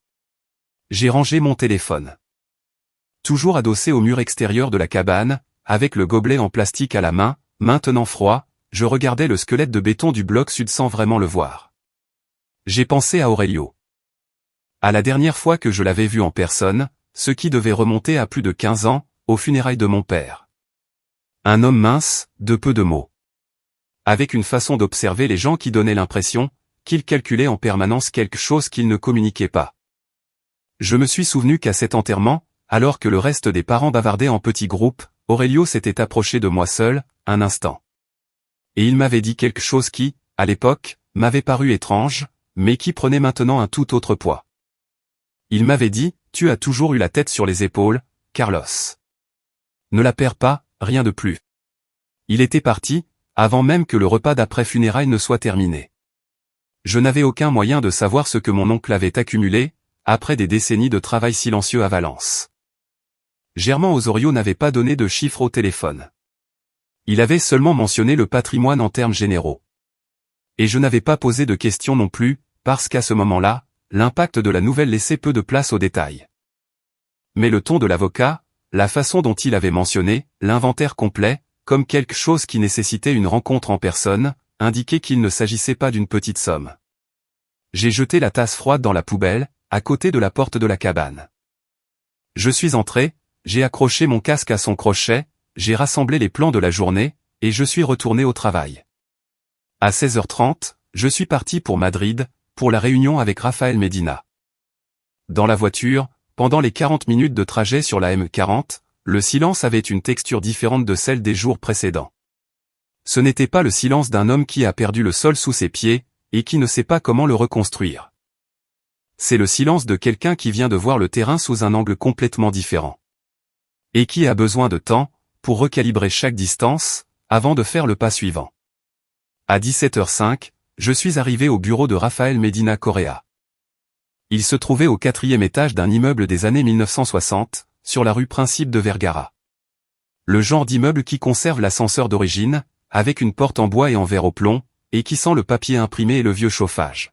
J'ai rangé mon téléphone. Toujours adossé au mur extérieur de la cabane, avec le gobelet en plastique à la main, maintenant froid, je regardais le squelette de béton du bloc sud sans vraiment le voir. J'ai pensé à Aurelio. À la dernière fois que je l'avais vu en personne, ce qui devait remonter à plus de 15 ans, aux funérailles de mon père. Un homme mince, de peu de mots. Avec une façon d'observer les gens qui donnait l'impression qu'il calculait en permanence quelque chose qu'il ne communiquait pas. Je me suis souvenu qu'à cet enterrement, alors que le reste des parents bavardaient en petits groupes, Aurelio s'était approché de moi seul, un instant. Et il m'avait dit quelque chose qui, à l'époque, m'avait paru étrange, mais qui prenait maintenant un tout autre poids. Il m'avait dit, « Tu as toujours eu la tête sur les épaules, Carlos. Ne la perds pas, rien de plus. » Il était parti, avant même que le repas d'après-funérailles ne soit terminé. Je n'avais aucun moyen de savoir ce que mon oncle avait accumulé, après des décennies de travail silencieux à Valence. Germain Osorio n'avait pas donné de chiffres au téléphone. Il avait seulement mentionné le patrimoine en termes généraux. Et je n'avais pas posé de questions non plus, parce qu'à ce moment-là, l'impact de la nouvelle laissait peu de place aux détails. Mais le ton de l'avocat, la façon dont il avait mentionné l'inventaire complet, comme quelque chose qui nécessitait une rencontre en personne, indiquait qu'il ne s'agissait pas d'une petite somme. J'ai jeté la tasse froide dans la poubelle, à côté de la porte de la cabane. Je suis entré, j'ai accroché mon casque à son crochet, j'ai rassemblé les plans de la journée, et je suis retourné au travail. À 16h30, je suis parti pour Madrid, pour la réunion avec Rafael Medina. Dans la voiture, pendant les 40 minutes de trajet sur la M40, le silence avait une texture différente de celle des jours précédents. Ce n'était pas le silence d'un homme qui a perdu le sol sous ses pieds, et qui ne sait pas comment le reconstruire. C'est le silence de quelqu'un qui vient de voir le terrain sous un angle complètement différent. Et qui a besoin de temps, pour recalibrer chaque distance, avant de faire le pas suivant. À 17h05, je suis arrivé au bureau de Rafael Medina Correa. Il se trouvait au 4e étage d'un immeuble des années 1960, sur la rue Principe de Vergara. Le genre d'immeuble qui conserve l'ascenseur d'origine, avec une porte en bois et en verre au plomb, et qui sent le papier imprimé et le vieux chauffage.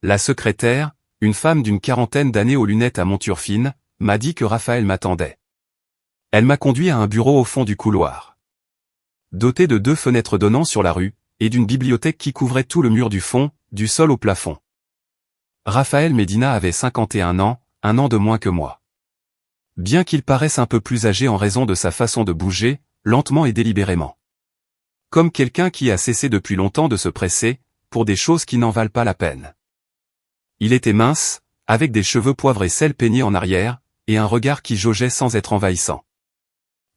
La secrétaire, une femme d'une quarantaine d'années aux lunettes à monture fine, m'a dit que Raphaël m'attendait. Elle m'a conduit à un bureau au fond du couloir. Doté de 2 fenêtres donnant sur la rue, et d'une bibliothèque qui couvrait tout le mur du fond, du sol au plafond. Rafael Medina avait 51 ans, un an de moins que moi. Bien qu'il paraisse un peu plus âgé en raison de sa façon de bouger, lentement et délibérément. Comme quelqu'un qui a cessé depuis longtemps de se presser, pour des choses qui n'en valent pas la peine. Il était mince, avec des cheveux poivre et sel peignés en arrière, et un regard qui jaugeait sans être envahissant.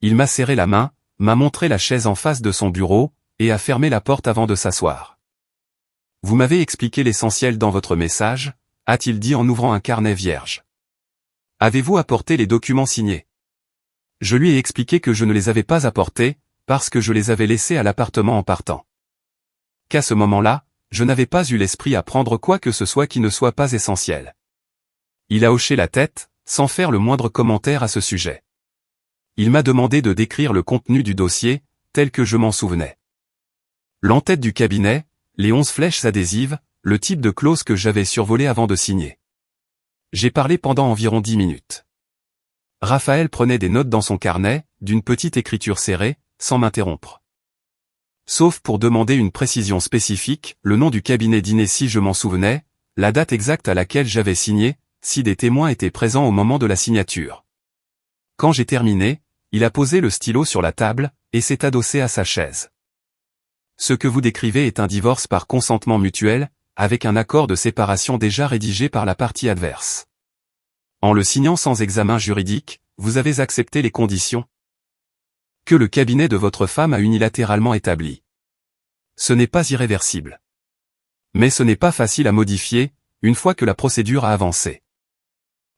Il m'a serré la main, m'a montré la chaise en face de son bureau, et a fermé la porte avant de s'asseoir. « Vous m'avez expliqué l'essentiel dans votre message », a-t-il dit en ouvrant un carnet vierge. « Avez-vous apporté les documents signés ?» Je lui ai expliqué que je ne les avais pas apportés, parce que je les avais laissés à l'appartement en partant. Qu'à ce moment-là, je n'avais pas eu l'esprit à prendre quoi que ce soit qui ne soit pas essentiel. Il a hoché la tête, sans faire le moindre commentaire à ce sujet. Il m'a demandé de décrire le contenu du dossier, tel que je m'en souvenais. L'entête du cabinet, les 11 flèches adhésives, le type de clause que j'avais survolé avant de signer. J'ai parlé pendant environ 10 minutes. Raphaël prenait des notes dans son carnet, d'une petite écriture serrée, sans m'interrompre. Sauf pour demander une précision spécifique, le nom du cabinet dîner si je m'en souvenais, la date exacte à laquelle j'avais signé, si des témoins étaient présents au moment de la signature. Quand j'ai terminé, il a posé le stylo sur la table, et s'est adossé à sa chaise. Ce que vous décrivez est un divorce par consentement mutuel, avec un accord de séparation déjà rédigé par la partie adverse. En le signant sans examen juridique, vous avez accepté les conditions que le cabinet de votre femme a unilatéralement établies. Ce n'est pas irréversible. Mais ce n'est pas facile à modifier, une fois que la procédure a avancé.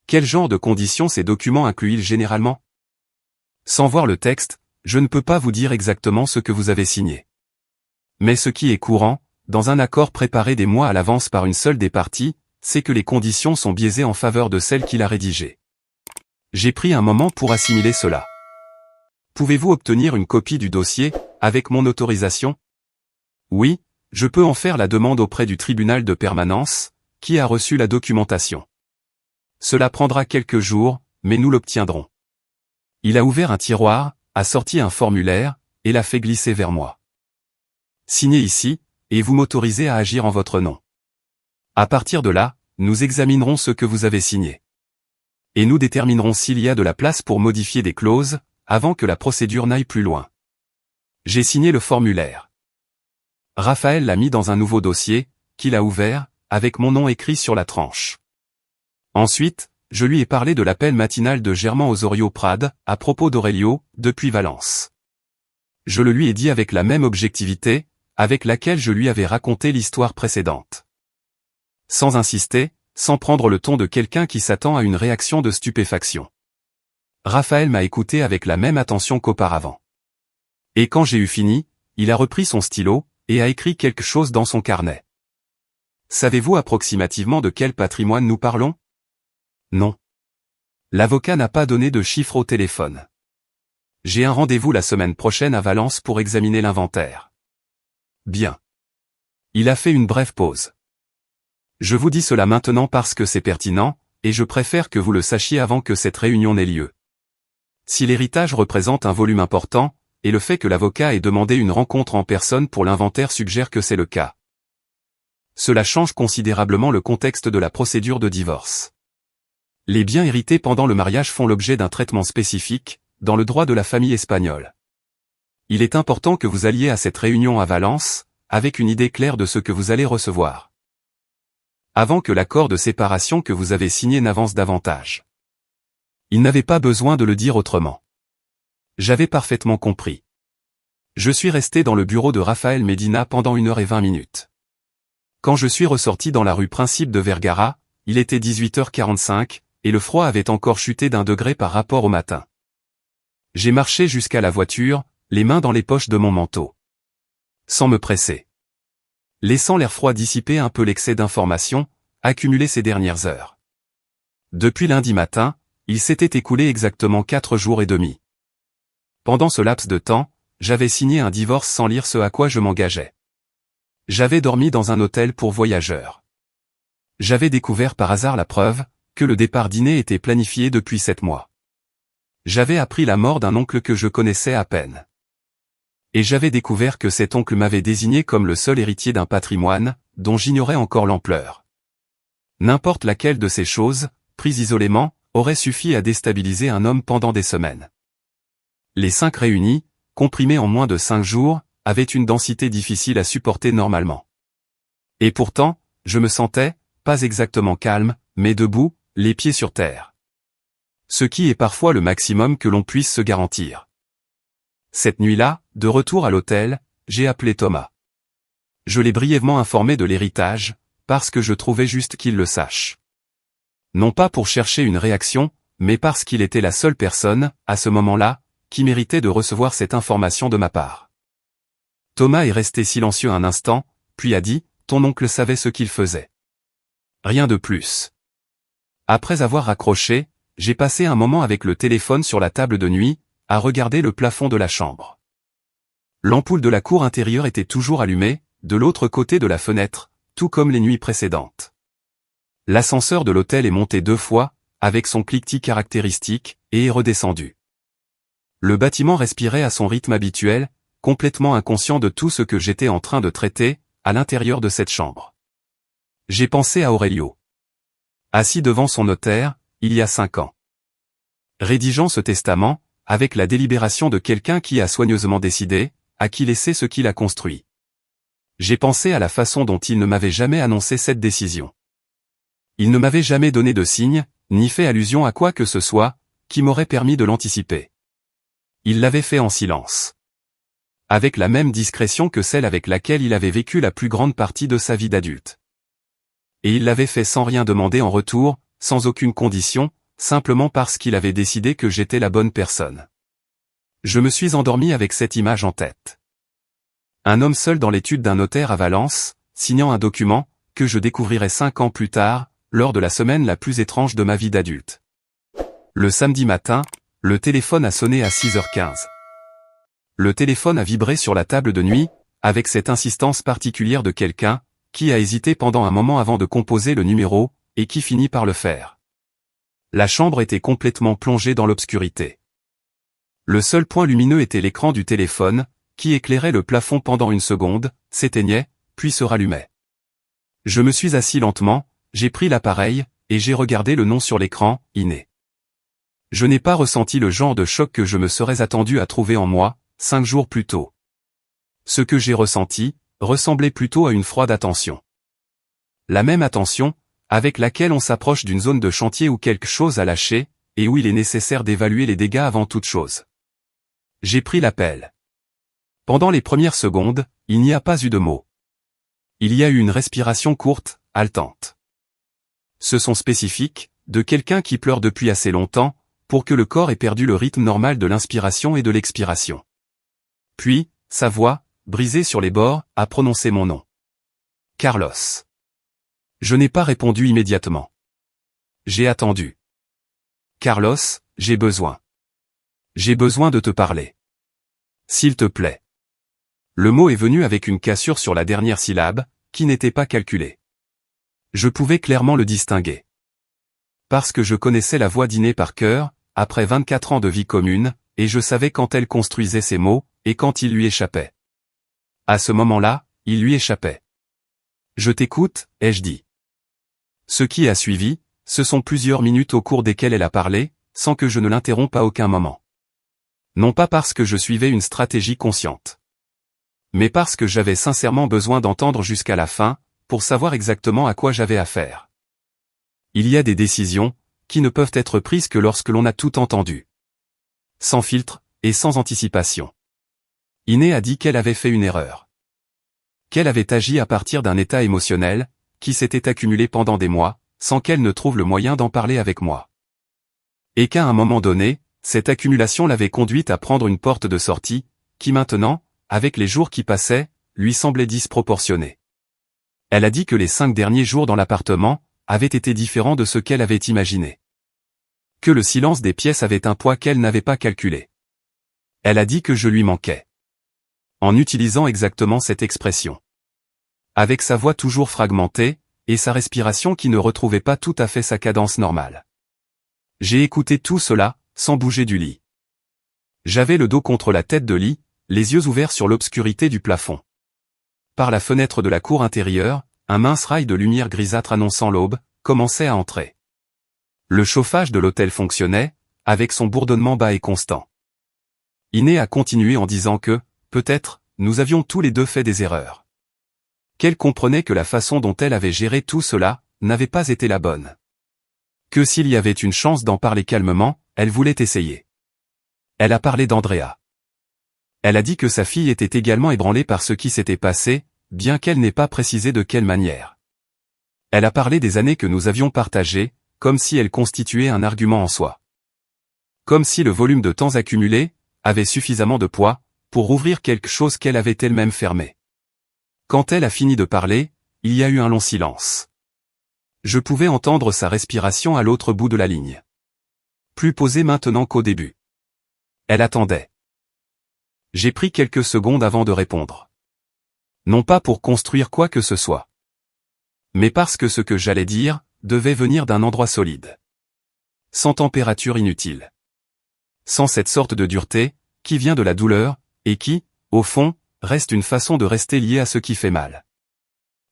Quel genre de conditions ces documents incluent-ils généralement? Sans voir le texte, je ne peux pas vous dire exactement ce que vous avez signé. Mais ce qui est courant, dans un accord préparé des mois à l'avance par une seule des parties, c'est que les conditions sont biaisées en faveur de celle qui l'a rédigé. J'ai pris un moment pour assimiler cela. Pouvez-vous obtenir une copie du dossier, avec mon autorisation? Oui, je peux en faire la demande auprès du tribunal de permanence, qui a reçu la documentation. Cela prendra quelques jours, mais nous l'obtiendrons. Il a ouvert un tiroir, a sorti un formulaire, et l'a fait glisser vers moi. Signez ici, et vous m'autorisez à agir en votre nom. À partir de là, nous examinerons ce que vous avez signé. Et nous déterminerons s'il y a de la place pour modifier des clauses, avant que la procédure n'aille plus loin. J'ai signé le formulaire. Raphaël l'a mis dans un nouveau dossier, qu'il a ouvert, avec mon nom écrit sur la tranche. Ensuite, je lui ai parlé de l'appel matinal de Germain Osorio Prade, à propos d'Aurelio, depuis Valence. Je le lui ai dit avec la même objectivité, avec laquelle je lui avais raconté l'histoire précédente. Sans insister, sans prendre le ton de quelqu'un qui s'attend à une réaction de stupéfaction. Raphaël m'a écouté avec la même attention qu'auparavant. Et quand j'ai eu fini, il a repris son stylo, et a écrit quelque chose dans son carnet. Savez-vous approximativement de quel patrimoine nous parlons? Non. L'avocat n'a pas donné de chiffre au téléphone. J'ai un rendez-vous la semaine prochaine à Valence pour examiner l'inventaire. Bien. Il a fait une brève pause. Je vous dis cela maintenant parce que c'est pertinent, et je préfère que vous le sachiez avant que cette réunion n'ait lieu. Si l'héritage représente un volume important, et le fait que l'avocat ait demandé une rencontre en personne pour l'inventaire suggère que c'est le cas. Cela change considérablement le contexte de la procédure de divorce. Les biens hérités pendant le mariage font l'objet d'un traitement spécifique, dans le droit de la famille espagnole. Il est important que vous alliez à cette réunion à Valence, avec une idée claire de ce que vous allez recevoir. Avant que l'accord de séparation que vous avez signé n'avance davantage. Il n'avait pas besoin de le dire autrement. J'avais parfaitement compris. Je suis resté dans le bureau de Raphaël Medina pendant 1h20. Quand je suis ressorti dans la rue Principe de Vergara, il était 18h45, et le froid avait encore chuté d'1 degré par rapport au matin. J'ai marché jusqu'à la voiture, les mains dans les poches de mon manteau. Sans me presser. Laissant l'air froid dissiper un peu l'excès d'informations, accumulé ces dernières heures. Depuis lundi matin, il s'était écoulé exactement 4 jours et demi. Pendant ce laps de temps, j'avais signé un divorce sans lire ce à quoi je m'engageais. J'avais dormi dans un hôtel pour voyageurs. J'avais découvert par hasard la preuve, que le départ dîner était planifié depuis 7 mois. J'avais appris la mort d'un oncle que je connaissais à peine. Et j'avais découvert que cet oncle m'avait désigné comme le seul héritier d'un patrimoine, dont j'ignorais encore l'ampleur. N'importe laquelle de ces choses, prises isolément, aurait suffi à déstabiliser un homme pendant des semaines. Les 5 réunis, comprimés en moins de 5 jours, avaient une densité difficile à supporter normalement. Et pourtant, je me sentais, pas exactement calme, mais debout, les pieds sur terre. Ce qui est parfois le maximum que l'on puisse se garantir. Cette nuit-là, de retour à l'hôtel, j'ai appelé Thomas. Je l'ai brièvement informé de l'héritage, parce que je trouvais juste qu'il le sache. Non pas pour chercher une réaction, mais parce qu'il était la seule personne, à ce moment-là, qui méritait de recevoir cette information de ma part. Thomas est resté silencieux un instant, puis a dit, « Ton oncle savait ce qu'il faisait. » Rien de plus. Après avoir raccroché, j'ai passé un moment avec le téléphone sur la table de nuit, à regarder le plafond de la chambre. L'ampoule de la cour intérieure était toujours allumée, de l'autre côté de la fenêtre, tout comme les nuits précédentes. L'ascenseur de l'hôtel est monté 2 fois, avec son cliquetis caractéristique, et est redescendu. Le bâtiment respirait à son rythme habituel, complètement inconscient de tout ce que j'étais en train de traiter, à l'intérieur de cette chambre. J'ai pensé à Aurelio. Assis devant son notaire, il y a 5 ans. Rédigeant ce testament, avec la délibération de quelqu'un qui a soigneusement décidé, à qui laisser ce qu'il a construit. J'ai pensé à la façon dont il ne m'avait jamais annoncé cette décision. Il ne m'avait jamais donné de signe, ni fait allusion à quoi que ce soit, qui m'aurait permis de l'anticiper. Il l'avait fait en silence. Avec la même discrétion que celle avec laquelle il avait vécu la plus grande partie de sa vie d'adulte. Et il l'avait fait sans rien demander en retour, sans aucune condition, simplement parce qu'il avait décidé que j'étais la bonne personne. Je me suis endormi avec cette image en tête. Un homme seul dans l'étude d'un notaire à Valence, signant un document, que je découvrirai 5 ans plus tard, lors de la semaine la plus étrange de ma vie d'adulte. Le samedi matin, le téléphone a sonné à 6h15. Le téléphone a vibré sur la table de nuit, avec cette insistance particulière de quelqu'un, qui a hésité pendant un moment avant de composer le numéro, et qui finit par le faire. La chambre était complètement plongée dans l'obscurité. Le seul point lumineux était l'écran du téléphone, qui éclairait le plafond pendant une seconde, s'éteignait, puis se rallumait. Je me suis assis lentement, j'ai pris l'appareil, et j'ai regardé le nom sur l'écran, Iné. Je n'ai pas ressenti le genre de choc que je me serais attendu à trouver en moi, 5 jours plus tôt. Ce que j'ai ressenti, ressemblait plutôt à une froide attention. La même attention, avec laquelle on s'approche d'une zone de chantier où quelque chose a lâché, et où il est nécessaire d'évaluer les dégâts avant toute chose. J'ai pris l'appel. Pendant les premières secondes, il n'y a pas eu de mots. Il y a eu une respiration courte, haletante. Ce son spécifique, de quelqu'un qui pleure depuis assez longtemps, pour que le corps ait perdu le rythme normal de l'inspiration et de l'expiration. Puis, sa voix, brisée sur les bords, a prononcé mon nom. Carlos. Je n'ai pas répondu immédiatement. J'ai attendu. Carlos, j'ai besoin. J'ai besoin de te parler. S'il te plaît. Le mot est venu avec une cassure sur la dernière syllabe, qui n'était pas calculée. Je pouvais clairement le distinguer. Parce que je connaissais la voix d'Iné par cœur, après 24 ans de vie commune, et je savais quand elle construisait ses mots, et quand il lui échappait. À ce moment-là, il lui échappait. Je t'écoute, ai-je dit. Ce qui a suivi, ce sont plusieurs minutes au cours desquelles elle a parlé, sans que je ne l'interrompe à aucun moment. Non pas parce que je suivais une stratégie consciente. Mais parce que j'avais sincèrement besoin d'entendre jusqu'à la fin, pour savoir exactement à quoi j'avais affaire. Il y a des décisions, qui ne peuvent être prises que lorsque l'on a tout entendu. Sans filtre, et sans anticipation. Iné a dit qu'elle avait fait une erreur. Qu'elle avait agi à partir d'un état émotionnel, qui s'était accumulé pendant des mois, sans qu'elle ne trouve le moyen d'en parler avec moi. Et qu'à un moment donné, cette accumulation l'avait conduite à prendre une porte de sortie, qui maintenant, avec les jours qui passaient, lui semblait disproportionnée. Elle a dit que les 5 derniers jours dans l'appartement, avaient été différents de ce qu'elle avait imaginé. Que le silence des pièces avait un poids qu'elle n'avait pas calculé. Elle a dit que je lui manquais. En utilisant exactement cette expression. Avec sa voix toujours fragmentée, et sa respiration qui ne retrouvait pas tout à fait sa cadence normale. J'ai écouté tout cela, sans bouger du lit. J'avais le dos contre la tête de lit, les yeux ouverts sur l'obscurité du plafond. Par la fenêtre de la cour intérieure, un mince rail de lumière grisâtre annonçant l'aube, commençait à entrer. Le chauffage de l'hôtel fonctionnait, avec son bourdonnement bas et constant. Iné a continué en disant que, peut-être, nous avions tous les deux fait des erreurs. Qu'elle comprenait que la façon dont elle avait géré tout cela, n'avait pas été la bonne. Que s'il y avait une chance d'en parler calmement, elle voulait essayer. Elle a parlé d'Andrea. Elle a dit que sa fille était également ébranlée par ce qui s'était passé, bien qu'elle n'ait pas précisé de quelle manière. Elle a parlé des années que nous avions partagées, comme si elles constituaient un argument en soi. Comme si le volume de temps accumulé, avait suffisamment de poids, pour rouvrir quelque chose qu'elle avait elle-même fermé. Quand elle a fini de parler, il y a eu un long silence. Je pouvais entendre sa respiration à l'autre bout de la ligne. Plus posée maintenant qu'au début. Elle attendait. J'ai pris quelques secondes avant de répondre. Non pas pour construire quoi que ce soit. Mais parce que ce que j'allais dire, devait venir d'un endroit solide. Sans température inutile. Sans cette sorte de dureté, qui vient de la douleur, et qui, au fond, reste une façon de rester lié à ce qui fait mal.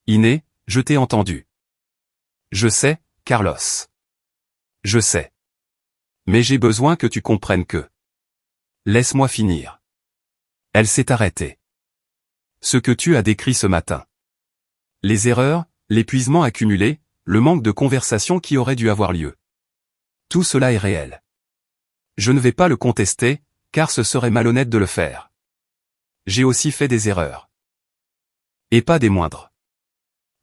Iné, je t'ai entendu. Je sais, Carlos. Je sais. Mais j'ai besoin que tu comprennes que... Laisse-moi finir. Elle s'est arrêtée. Ce que tu as décrit ce matin. Les erreurs, l'épuisement accumulé, le manque de conversation qui aurait dû avoir lieu. Tout cela est réel. Je ne vais pas le contester, car ce serait malhonnête de le faire. J'ai aussi fait des erreurs. Et pas des moindres.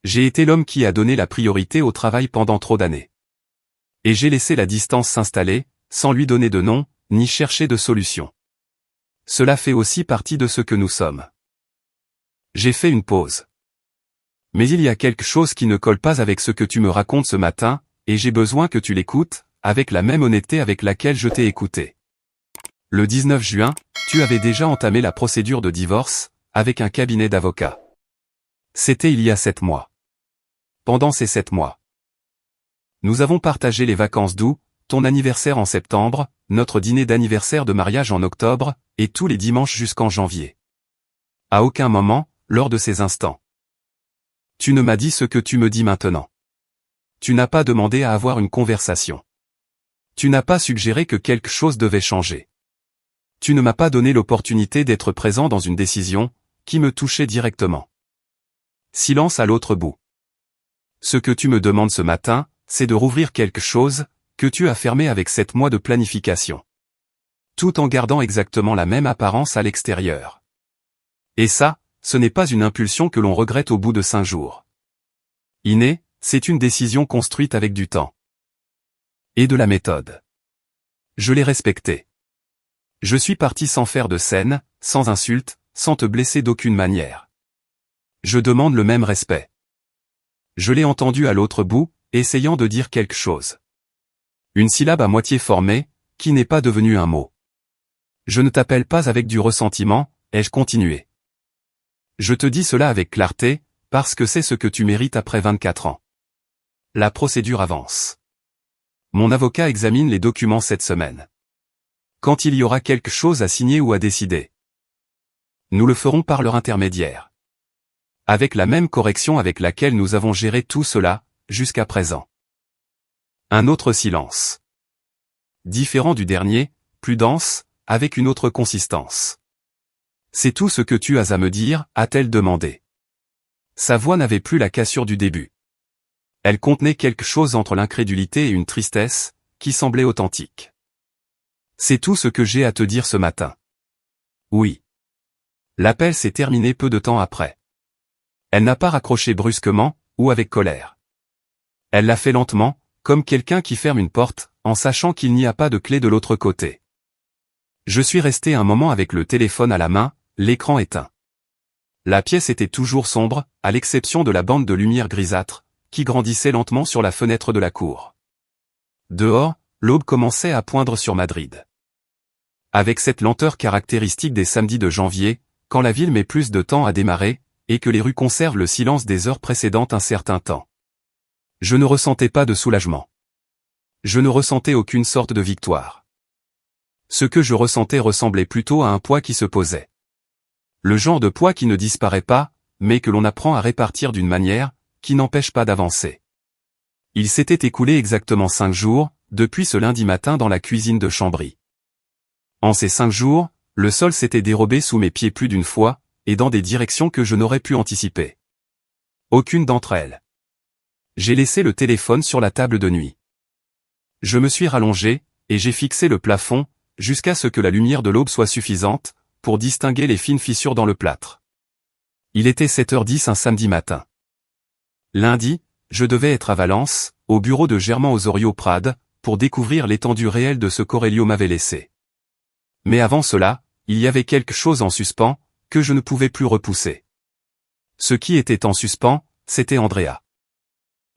J'ai été l'homme qui a donné la priorité au travail pendant trop d'années. Et j'ai laissé la distance s'installer, sans lui donner de nom, ni chercher de solution. Cela fait aussi partie de ce que nous sommes. J'ai fait une pause. Mais il y a quelque chose qui ne colle pas avec ce que tu me racontes ce matin, et j'ai besoin que tu l'écoutes, avec la même honnêteté avec laquelle je t'ai écouté. Le 19 juin, tu avais déjà entamé la procédure de divorce, avec un cabinet d'avocats. C'était il y a 7 mois. Pendant ces 7 mois, nous avons partagé les vacances d'août, ton anniversaire en septembre, notre dîner d'anniversaire de mariage en octobre, et tous les dimanches jusqu'en janvier. À aucun moment, lors de ces instants, tu ne m'as dit ce que tu me dis maintenant. Tu n'as pas demandé à avoir une conversation. Tu n'as pas suggéré que quelque chose devait changer. Tu ne m'as pas donné l'opportunité d'être présent dans une décision, qui me touchait directement. Silence à l'autre bout. Ce que tu me demandes ce matin, c'est de rouvrir quelque chose, que tu as fermé avec 7 mois de planification. Tout en gardant exactement la même apparence à l'extérieur. Et ça, ce n'est pas une impulsion que l'on regrette au bout de 5 jours. Iné, c'est une décision construite avec du temps. Et de la méthode. Je l'ai respectée. Je suis parti sans faire de scène, sans insulte, sans te blesser d'aucune manière. Je demande le même respect. Je l'ai entendu à l'autre bout, essayant de dire quelque chose. Une syllabe à moitié formée, qui n'est pas devenue un mot. Je ne t'appelle pas avec du ressentiment, ai-je continué. Je te dis cela avec clarté, parce que c'est ce que tu mérites après 24 ans. La procédure avance. Mon avocat examine les documents cette semaine. Quand il y aura quelque chose à signer ou à décider, nous le ferons par leur intermédiaire. Avec la même correction avec laquelle nous avons géré tout cela, jusqu'à présent. Un autre silence. Différent du dernier, plus dense, avec une autre consistance. C'est tout ce que tu as à me dire, a-t-elle demandé. Sa voix n'avait plus la cassure du début. Elle contenait quelque chose entre l'incrédulité et une tristesse, qui semblait authentique. C'est tout ce que j'ai à te dire ce matin. Oui. L'appel s'est terminé peu de temps après. Elle n'a pas raccroché brusquement, ou avec colère. Elle l'a fait lentement, comme quelqu'un qui ferme une porte, en sachant qu'il n'y a pas de clé de l'autre côté. Je suis resté un moment avec le téléphone à la main, l'écran éteint. La pièce était toujours sombre, à l'exception de la bande de lumière grisâtre, qui grandissait lentement sur la fenêtre de la cour. Dehors, l'aube commençait à poindre sur Madrid. Avec cette lenteur caractéristique des samedis de janvier, quand la ville met plus de temps à démarrer, et que les rues conservent le silence des heures précédentes un certain temps. Je ne ressentais pas de soulagement. Je ne ressentais aucune sorte de victoire. Ce que je ressentais ressemblait plutôt à un poids qui se posait. Le genre de poids qui ne disparaît pas, mais que l'on apprend à répartir d'une manière, qui n'empêche pas d'avancer. Il s'était écoulé exactement 5 jours, depuis ce lundi matin dans la cuisine de Chambry. En ces 5 jours, le sol s'était dérobé sous mes pieds plus d'une fois, et dans des directions que je n'aurais pu anticiper. Aucune d'entre elles. J'ai laissé le téléphone sur la table de nuit. Je me suis rallongé, et j'ai fixé le plafond, jusqu'à ce que la lumière de l'aube soit suffisante, pour distinguer les fines fissures dans le plâtre. Il était 7h10 un samedi matin. Lundi, je devais être à Valence, au bureau de Germain Osorio Prade, pour découvrir l'étendue réelle de ce qu'Aurelio m'avait laissé. Mais avant cela, il y avait quelque chose en suspens, que je ne pouvais plus repousser. Ce qui était en suspens, c'était Andrea.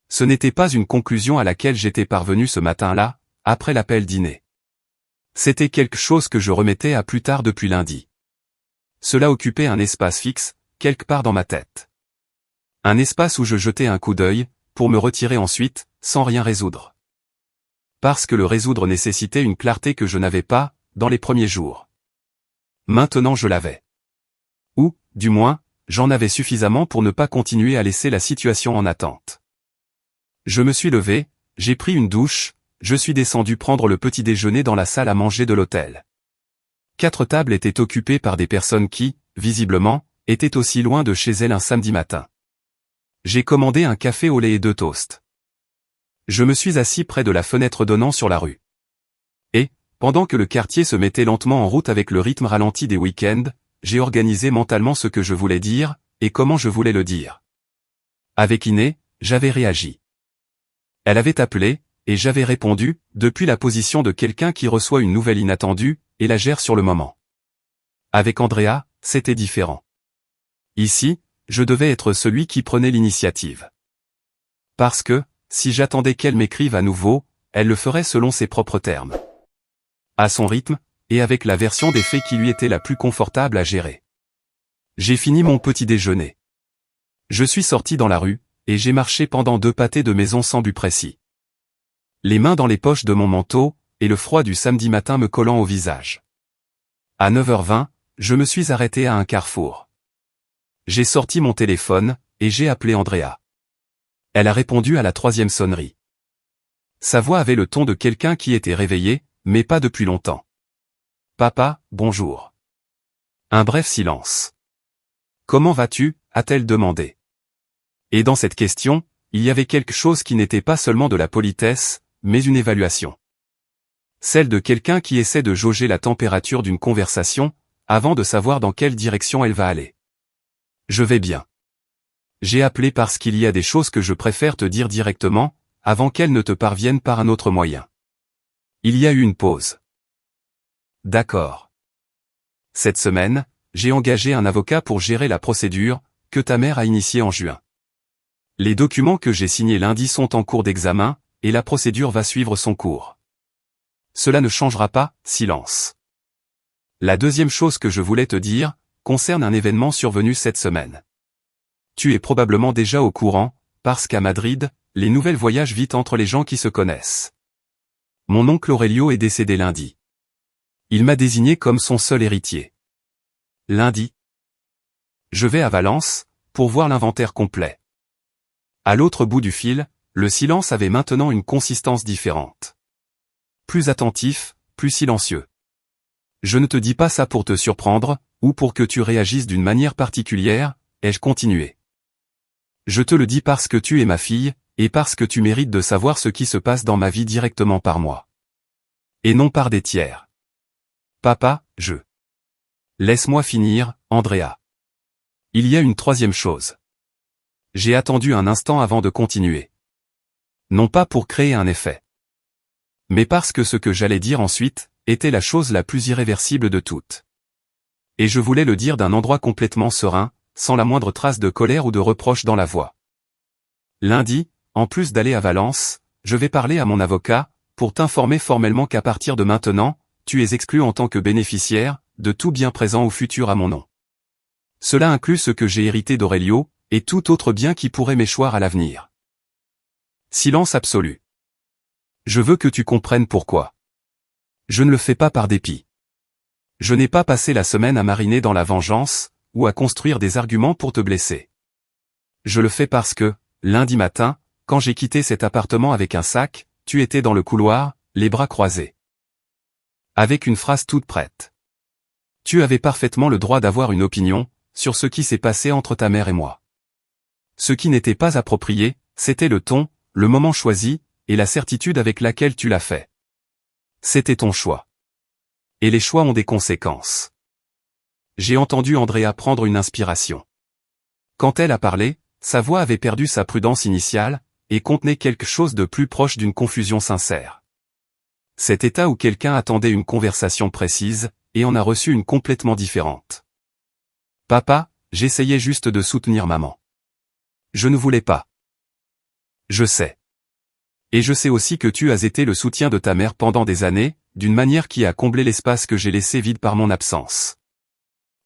Ce n'était pas une conclusion à laquelle j'étais parvenu ce matin-là, après l'appel dîner. C'était quelque chose que je remettais à plus tard depuis lundi. Cela occupait un espace fixe, quelque part dans ma tête. Un espace où je jetais un coup d'œil, pour me retirer ensuite, sans rien résoudre. Parce que le résoudre nécessitait une clarté que je n'avais pas, dans les premiers jours. Maintenant je l'avais. Ou, du moins, j'en avais suffisamment pour ne pas continuer à laisser la situation en attente. Je me suis levé, j'ai pris une douche, je suis descendu prendre le petit déjeuner dans la salle à manger de l'hôtel. 4 tables étaient occupées par des personnes qui, visiblement, étaient aussi loin de chez elles un samedi matin. J'ai commandé un café au lait et 2 toasts. Je me suis assis près de la fenêtre donnant sur la rue. Et, pendant que le quartier se mettait lentement en route avec le rythme ralenti des week-ends, j'ai organisé mentalement ce que je voulais dire, et comment je voulais le dire. Avec Iné, j'avais réagi. Elle avait appelé, et j'avais répondu, depuis la position de quelqu'un qui reçoit une nouvelle inattendue, et la gère sur le moment. Avec Andrea, c'était différent. Ici, je devais être celui qui prenait l'initiative. Parce que, si j'attendais qu'elle m'écrive à nouveau, elle le ferait selon ses propres termes. À son rythme, et avec la version des faits qui lui était la plus confortable à gérer. J'ai fini mon petit déjeuner. Je suis sorti dans la rue, et j'ai marché pendant 2 pâtés de maison sans but précis. Les mains dans les poches de mon manteau, et le froid du samedi matin me collant au visage. À 9h20, je me suis arrêté à un carrefour. J'ai sorti mon téléphone, et j'ai appelé Andrea. Elle a répondu à la 3e sonnerie. Sa voix avait le ton de quelqu'un qui était réveillé, mais pas depuis longtemps. « Papa, bonjour. » Un bref silence. « Comment vas-tu » a-t-elle demandé. Et dans cette question, il y avait quelque chose qui n'était pas seulement de la politesse, mais une évaluation. Celle de quelqu'un qui essaie de jauger la température d'une conversation, avant de savoir dans quelle direction elle va aller. Je vais bien. J'ai appelé parce qu'il y a des choses que je préfère te dire directement, avant qu'elles ne te parviennent par un autre moyen. Il y a eu une pause. D'accord. Cette semaine, j'ai engagé un avocat pour gérer la procédure, que ta mère a initiée en juin. Les documents que j'ai signés lundi sont en cours d'examen, et la procédure va suivre son cours. Cela ne changera pas, silence. La deuxième chose que je voulais te dire, concerne un événement survenu cette semaine. Tu es probablement déjà au courant, parce qu'à Madrid, les nouvelles voyagent vite entre les gens qui se connaissent. Mon oncle Aurelio est décédé lundi. Il m'a désigné comme son seul héritier. Lundi. Je vais à Valence, pour voir l'inventaire complet. À l'autre bout du fil, le silence avait maintenant une consistance différente. Plus attentif, plus silencieux. Je ne te dis pas ça pour te surprendre, ou pour que tu réagisses d'une manière particulière, ai-je continué. Je te le dis parce que tu es ma fille, et parce que tu mérites de savoir ce qui se passe dans ma vie directement par moi. Et non par des tiers. Papa, Laisse-moi finir, Andrea. Il y a une 3e chose. J'ai attendu un instant avant de continuer. Non pas pour créer un effet. Mais parce que ce que j'allais dire ensuite, était la chose la plus irréversible de toutes. Et je voulais le dire d'un endroit complètement serein, sans la moindre trace de colère ou de reproche dans la voix. Lundi, en plus d'aller à Valence, je vais parler à mon avocat, pour t'informer formellement qu'à partir de maintenant, tu es exclu en tant que bénéficiaire, de tout bien présent ou futur à mon nom. Cela inclut ce que j'ai hérité d'Aurelio, et tout autre bien qui pourrait m'échoir à l'avenir. Silence absolu. Je veux que tu comprennes pourquoi. Je ne le fais pas par dépit. Je n'ai pas passé la semaine à mariner dans la vengeance, ou à construire des arguments pour te blesser. Je le fais parce que, lundi matin, quand j'ai quitté cet appartement avec un sac, tu étais dans le couloir, les bras croisés. Avec une phrase toute prête. Tu avais parfaitement le droit d'avoir une opinion, sur ce qui s'est passé entre ta mère et moi. Ce qui n'était pas approprié, c'était le ton, le moment choisi, et la certitude avec laquelle tu l'as fait. C'était ton choix. Et les choix ont des conséquences. J'ai entendu Andrea prendre une inspiration. Quand elle a parlé, sa voix avait perdu sa prudence initiale, et contenait quelque chose de plus proche d'une confusion sincère. Cet état où quelqu'un attendait une conversation précise, et en a reçu une complètement différente. Papa, j'essayais juste de soutenir maman. Je ne voulais pas. Je sais. Et je sais aussi que tu as été le soutien de ta mère pendant des années, d'une manière qui a comblé l'espace que j'ai laissé vide par mon absence.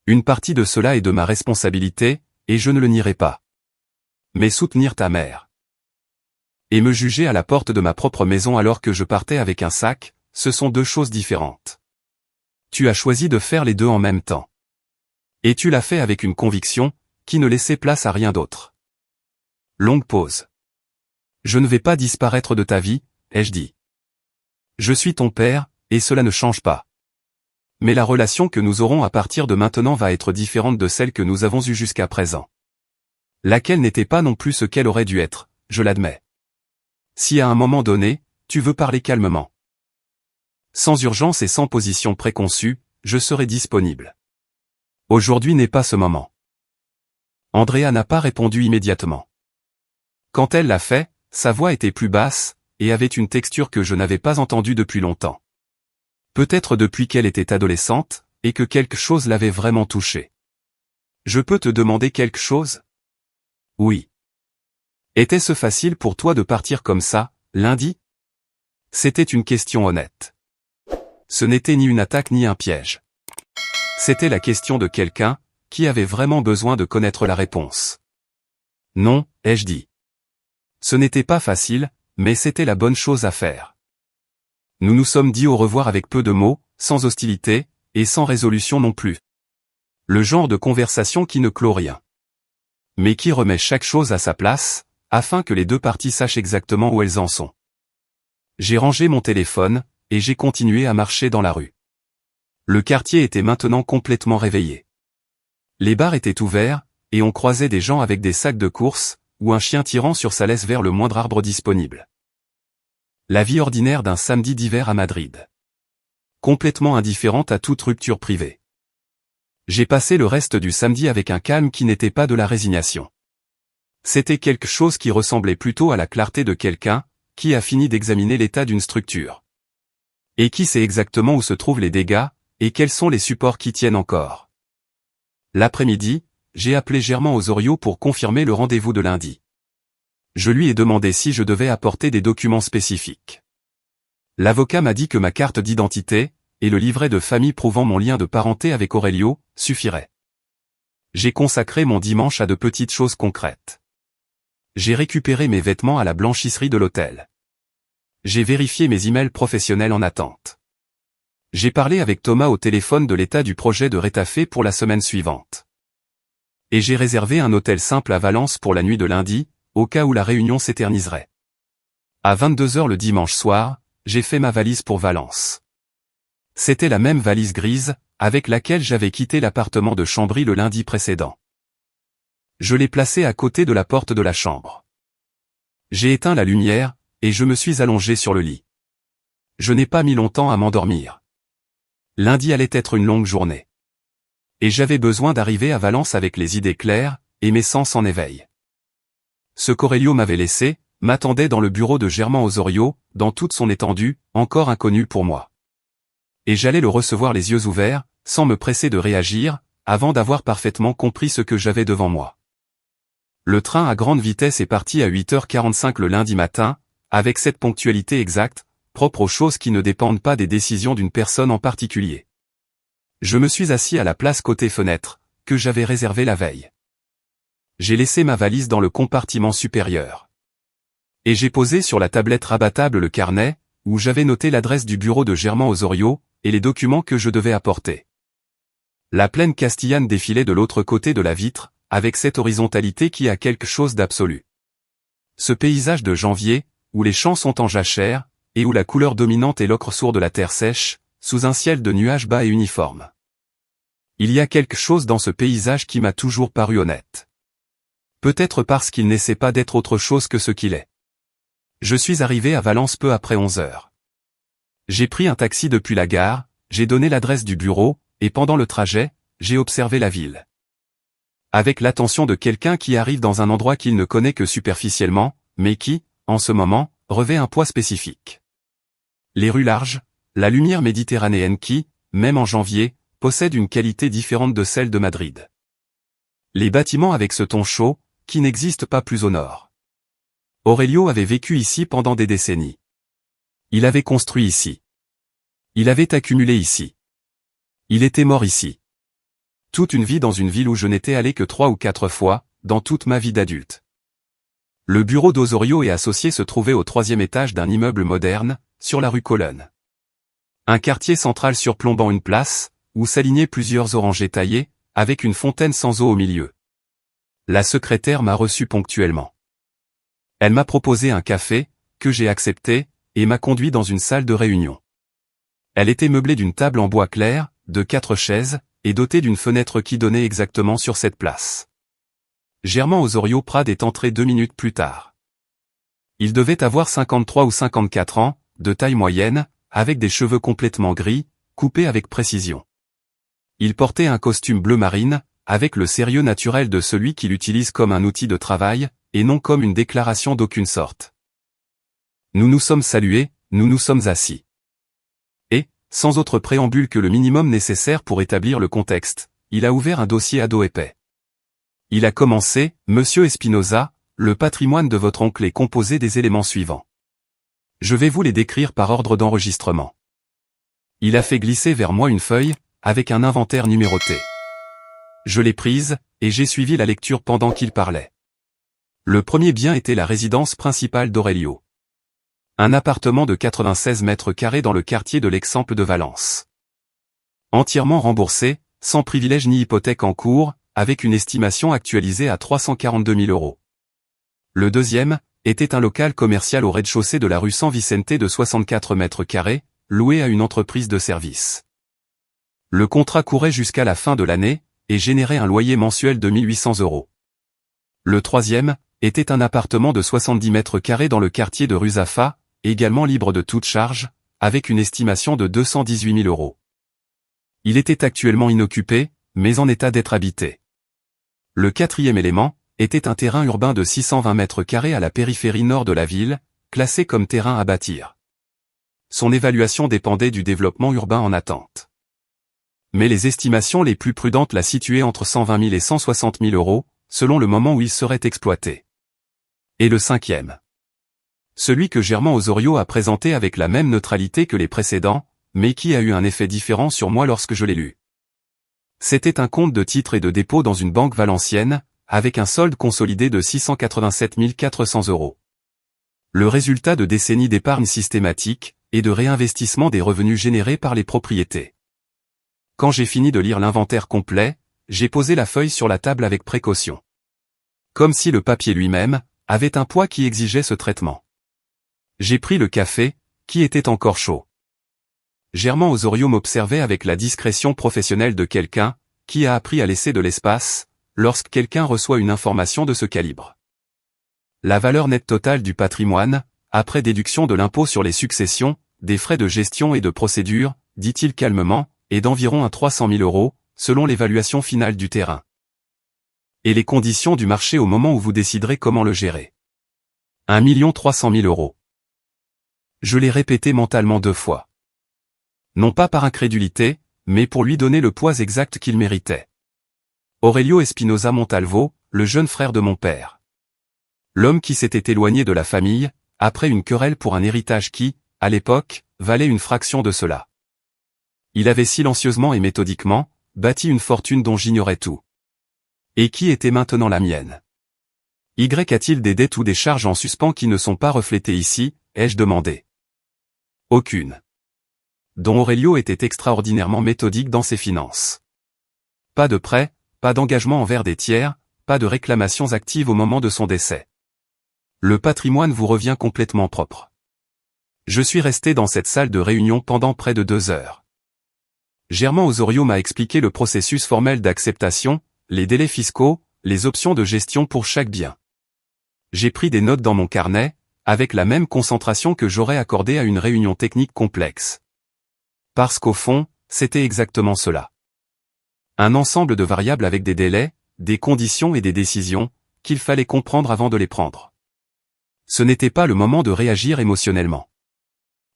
Une partie de cela est de ma responsabilité, et je ne le nierai pas. Mais soutenir ta mère. Et me juger à la porte de ma propre maison alors que je partais avec un sac, ce sont 2 choses différentes. Tu as choisi de faire les 2 en même temps. Et tu l'as fait avec une conviction, qui ne laissait place à rien d'autre. Longue pause. Je ne vais pas disparaître de ta vie, ai-je dit. Je suis ton père, et cela ne change pas. Mais la relation que nous aurons à partir de maintenant va être différente de celle que nous avons eue jusqu'à présent. Laquelle n'était pas non plus ce qu'elle aurait dû être, je l'admets. Si à un moment donné, tu veux parler calmement. Sans urgence et sans position préconçue, je serai disponible. Aujourd'hui n'est pas ce moment. Andrea n'a pas répondu immédiatement. Quand elle l'a fait, sa voix était plus basse, et avait une texture que je n'avais pas entendue depuis longtemps. Peut-être depuis qu'elle était adolescente, et que quelque chose l'avait vraiment touché. Je peux te demander quelque chose? Oui. Était-ce facile pour toi de partir comme ça, lundi? C'était une question honnête. Ce n'était ni une attaque ni un piège. C'était la question de quelqu'un qui avait vraiment besoin de connaître la réponse. Non, ai-je dit. Ce n'était pas facile, mais c'était la bonne chose à faire. Nous nous sommes dit au revoir avec peu de mots, sans hostilité, et sans résolution non plus. Le genre de conversation qui ne clôt rien. Mais qui remet chaque chose à sa place, afin que les deux parties sachent exactement où elles en sont. J'ai rangé mon téléphone, et j'ai continué à marcher dans la rue. Le quartier était maintenant complètement réveillé. Les bars étaient ouverts, et on croisait des gens avec des sacs de course, ou un chien tirant sur sa laisse vers le moindre arbre disponible. La vie ordinaire d'un samedi d'hiver à Madrid. Complètement indifférente à toute rupture privée. J'ai passé le reste du samedi avec un calme qui n'était pas de la résignation. C'était quelque chose qui ressemblait plutôt à la clarté de quelqu'un qui a fini d'examiner l'état d'une structure. Et qui sait exactement où se trouvent les dégâts, et quels sont les supports qui tiennent encore. L'après-midi, j'ai appelé Germain Osorio pour confirmer le rendez-vous de lundi. Je lui ai demandé si je devais apporter des documents spécifiques. L'avocat m'a dit que ma carte d'identité, et le livret de famille prouvant mon lien de parenté avec Aurelio, suffiraient. J'ai consacré mon dimanche à de petites choses concrètes. J'ai récupéré mes vêtements à la blanchisserie de l'hôtel. J'ai vérifié mes emails professionnels en attente. J'ai parlé avec Thomas au téléphone de l'état du projet de Rétafé pour la semaine suivante. Et j'ai réservé un hôtel simple à Valence pour la nuit de lundi, au cas où la réunion s'éterniserait. À 22h le dimanche soir, j'ai fait ma valise pour Valence. C'était la même valise grise, avec laquelle j'avais quitté l'appartement de Chambry le lundi précédent. Je l'ai placée à côté de la porte de la chambre. J'ai éteint la lumière, et je me suis allongé sur le lit. Je n'ai pas mis longtemps à m'endormir. Lundi allait être une longue journée. Et j'avais besoin d'arriver à Valence avec les idées claires, et mes sens en éveil. Ce qu'Aurelio m'avait laissé, m'attendait dans le bureau de Germain Osorio, dans toute son étendue, encore inconnu pour moi. Et j'allais le recevoir les yeux ouverts, sans me presser de réagir, avant d'avoir parfaitement compris ce que j'avais devant moi. Le train à grande vitesse est parti à 8h45 le lundi matin, avec cette ponctualité exacte, propre aux choses qui ne dépendent pas des décisions d'une personne en particulier. Je me suis assis à la place côté fenêtre, que j'avais réservée la veille. J'ai laissé ma valise dans le compartiment supérieur. Et j'ai posé sur la tablette rabattable le carnet, où j'avais noté l'adresse du bureau de Germain Osorio, et les documents que je devais apporter. La plaine castillane défilait de l'autre côté de la vitre, avec cette horizontalité qui a quelque chose d'absolu. Ce paysage de janvier, où les champs sont en jachère, et où la couleur dominante est l'ocre sourd de la terre sèche, sous un ciel de nuages bas et uniforme. Il y a quelque chose dans ce paysage qui m'a toujours paru honnête. Peut-être parce qu'il n'essaie pas d'être autre chose que ce qu'il est. Je suis arrivé à Valence peu après 11h. J'ai pris un taxi depuis la gare, j'ai donné l'adresse du bureau, et pendant le trajet, j'ai observé la ville. Avec l'attention de quelqu'un qui arrive dans un endroit qu'il ne connaît que superficiellement, mais qui, en ce moment, revêt un poids spécifique. Les rues larges, la lumière méditerranéenne qui, même en janvier, possède une qualité différente de celle de Madrid. Les bâtiments avec ce ton chaud, qui n'existe pas plus au nord. Aurelio avait vécu ici pendant des décennies. Il avait construit ici. Il avait accumulé ici. Il était mort ici. Toute une vie dans une ville où je n'étais allé que 3 ou 4 fois, dans toute ma vie d'adulte. Le bureau d'Osorio et associés se trouvait au 3e étage d'un immeuble moderne, sur la rue Colonne. Un quartier central surplombant une place, où s'alignaient plusieurs orangers taillés, avec une fontaine sans eau au milieu. La secrétaire m'a reçu ponctuellement. Elle m'a proposé un café, que j'ai accepté, et m'a conduit dans une salle de réunion. Elle était meublée d'une table en bois clair, de 4 chaises, et dotée d'une fenêtre qui donnait exactement sur cette place. Germain Osorio Prade est entré 2 minutes plus tard. Il devait avoir 53 ou 54 ans, de taille moyenne, avec des cheveux complètement gris, coupés avec précision. Il portait un costume bleu marine, avec le sérieux naturel de celui qui l'utilise comme un outil de travail, et non comme une déclaration d'aucune sorte. Nous nous sommes salués, nous nous sommes assis. Et, sans autre préambule que le minimum nécessaire pour établir le contexte, il a ouvert un dossier à dos épais. Il a commencé, Monsieur Espinosa, le patrimoine de votre oncle est composé des éléments suivants. Je vais vous les décrire par ordre d'enregistrement. Il a fait glisser vers moi une feuille, avec un inventaire numéroté. Je l'ai prise, et j'ai suivi la lecture pendant qu'il parlait. Le premier bien était la résidence principale d'Aurelio. Un appartement de 96 mètres carrés dans le quartier de l'Eixample de Valence. Entièrement remboursé, sans privilège ni hypothèque en cours, avec une estimation actualisée à 342 000 €. Le deuxième était un local commercial au rez-de-chaussée de la rue San Vicente de 64 mètres carrés, loué à une entreprise de service. Le contrat courait jusqu'à la fin de l'année, et générait un loyer mensuel de 1 800 €. Le troisième était un appartement de 70 mètres carrés dans le quartier de Ruzafa, également libre de toute charge, avec une estimation de 218 000 €. Il était actuellement inoccupé, mais en état d'être habité. Le quatrième élément était un terrain urbain de 620 mètres carrés à la périphérie nord de la ville, classé comme terrain à bâtir. Son évaluation dépendait du développement urbain en attente. Mais les estimations les plus prudentes la situaient entre 120 000 et 160 000 €, selon le moment où il serait exploité. Et le cinquième. Celui que Germán Osorio a présenté avec la même neutralité que les précédents, mais qui a eu un effet différent sur moi lorsque je l'ai lu. C'était un compte de titres et de dépôt dans une banque valencienne, avec un solde consolidé de 687 400 €. Le résultat de décennies d'épargne systématique, et de réinvestissement des revenus générés par les propriétés. Quand j'ai fini de lire l'inventaire complet, j'ai posé la feuille sur la table avec précaution. Comme si le papier lui-même avait un poids qui exigeait ce traitement. J'ai pris le café, qui était encore chaud. Germán Osorio m'observait avec la discrétion professionnelle de quelqu'un qui a appris à laisser de l'espace lorsque quelqu'un reçoit une information de ce calibre. La valeur nette totale du patrimoine, après déduction de l'impôt sur les successions, des frais de gestion et de procédure, dit-il calmement, est d'environ 300 000 €, selon l'évaluation finale du terrain. Et les conditions du marché au moment où vous déciderez comment le gérer. 1 300 000 €. Je l'ai répété mentalement 2 fois. Non pas par incrédulité, mais pour lui donner le poids exact qu'il méritait. Aurelio Espinosa Montalvo, le jeune frère de mon père. L'homme qui s'était éloigné de la famille, après une querelle pour un héritage qui, à l'époque, valait une fraction de cela. Il avait silencieusement et méthodiquement bâti une fortune dont j'ignorais tout. Et qui était maintenant la mienne? A-t-il des dettes ou des charges en suspens qui ne sont pas reflétées ici, ai-je demandé. Aucune. Don Aurelio était extraordinairement méthodique dans ses finances. Pas de prêt, pas d'engagement envers des tiers, pas de réclamations actives au moment de son décès. Le patrimoine vous revient complètement propre. Je suis resté dans cette salle de réunion pendant près de 2 heures. Germán Osorio m'a expliqué le processus formel d'acceptation, les délais fiscaux, les options de gestion pour chaque bien. J'ai pris des notes dans mon carnet, avec la même concentration que j'aurais accordée à une réunion technique complexe. Parce qu'au fond, c'était exactement cela. Un ensemble de variables avec des délais, des conditions et des décisions, qu'il fallait comprendre avant de les prendre. Ce n'était pas le moment de réagir émotionnellement.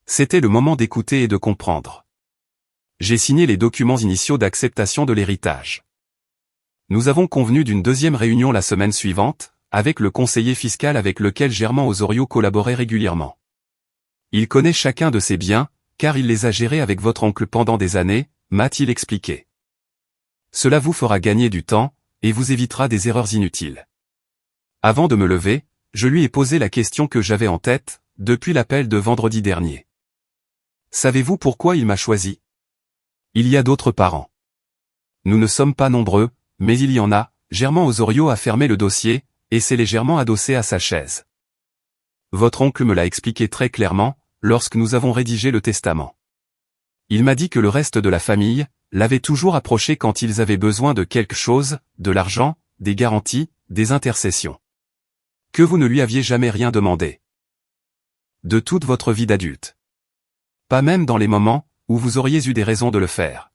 C'était le moment d'écouter et de comprendre. J'ai signé les documents initiaux d'acceptation de l'héritage. Nous avons convenu d'une deuxième réunion la semaine suivante, avec le conseiller fiscal avec lequel Germán Osorio collaborait régulièrement. Il connaît chacun de ses biens, car il les a gérés avec votre oncle pendant des années, m'a-t-il expliqué. Cela vous fera gagner du temps, et vous évitera des erreurs inutiles. Avant de me lever, je lui ai posé la question que j'avais en tête, depuis l'appel de vendredi dernier. Savez-vous pourquoi il m'a choisi? Il y a d'autres parents. Nous ne sommes pas nombreux, mais il y en a. Germán Osorio a fermé le dossier, et s'est légèrement adossé à sa chaise. Votre oncle me l'a expliqué très clairement, lorsque nous avons rédigé le testament. Il m'a dit que le reste de la famille l'avait toujours approché quand ils avaient besoin de quelque chose, de l'argent, des garanties, des intercessions. Que vous ne lui aviez jamais rien demandé. De toute votre vie d'adulte. Pas même dans les moments où vous auriez eu des raisons de le faire.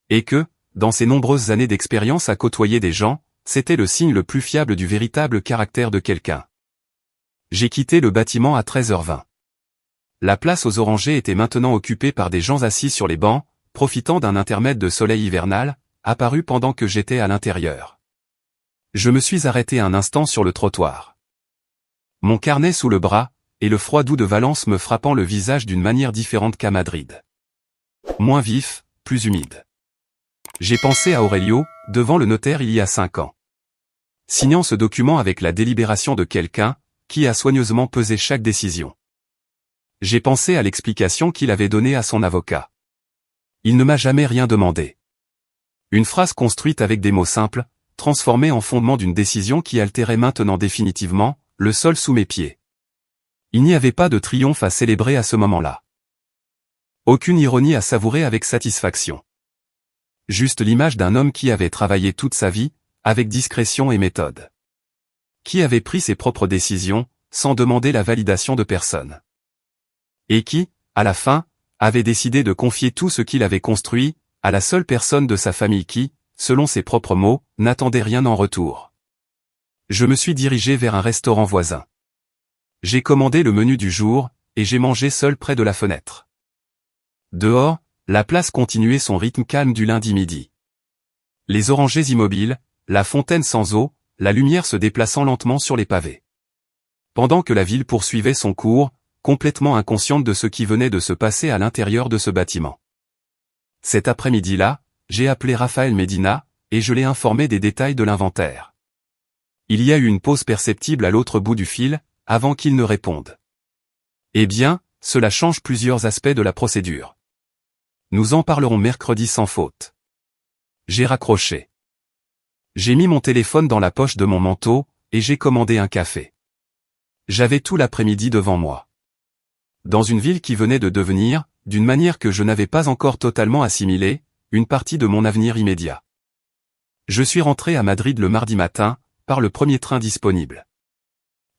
Et que, dans ses nombreuses années d'expérience à côtoyer des gens, c'était le signe le plus fiable du véritable caractère de quelqu'un. J'ai quitté le bâtiment à 13h20. La place aux orangers était maintenant occupée par des gens assis sur les bancs, profitant d'un intermède de soleil hivernal, apparu pendant que j'étais à l'intérieur. Je me suis arrêté un instant sur le trottoir. Mon carnet sous le bras, et le froid doux de Valence me frappant le visage d'une manière différente qu'à Madrid. Moins vif, plus humide. J'ai pensé à Aurelio, devant le notaire il y a 5 ans. Signant ce document avec la délibération de quelqu'un, qui a soigneusement pesé chaque décision. J'ai pensé à l'explication qu'il avait donnée à son avocat. Il ne m'a jamais rien demandé. Une phrase construite avec des mots simples, transformée en fondement d'une décision qui altérait maintenant définitivement le sol sous mes pieds. Il n'y avait pas de triomphe à célébrer à ce moment-là. Aucune ironie à savourer avec satisfaction. Juste l'image d'un homme qui avait travaillé toute sa vie, avec discrétion et méthode. Qui avait pris ses propres décisions, sans demander la validation de personne. Et qui, à la fin, avait décidé de confier tout ce qu'il avait construit, à la seule personne de sa famille qui, selon ses propres mots, n'attendait rien en retour. Je me suis dirigé vers un restaurant voisin. J'ai commandé le menu du jour, et j'ai mangé seul près de la fenêtre. Dehors, la place continuait son rythme calme du lundi midi. Les orangers immobiles, la fontaine sans eau, la lumière se déplaçant lentement sur les pavés. Pendant que la ville poursuivait son cours, complètement inconsciente de ce qui venait de se passer à l'intérieur de ce bâtiment. Cet après-midi-là, j'ai appelé Raphaël Medina, et je l'ai informé des détails de l'inventaire. Il y a eu une pause perceptible à l'autre bout du fil, avant qu'il ne réponde. Eh bien, cela change plusieurs aspects de la procédure. Nous en parlerons mercredi sans faute. J'ai raccroché. J'ai mis mon téléphone dans la poche de mon manteau, et j'ai commandé un café. J'avais tout l'après-midi devant moi. Dans une ville qui venait de devenir, d'une manière que je n'avais pas encore totalement assimilée, une partie de mon avenir immédiat. Je suis rentré à Madrid le mardi matin, par le premier train disponible.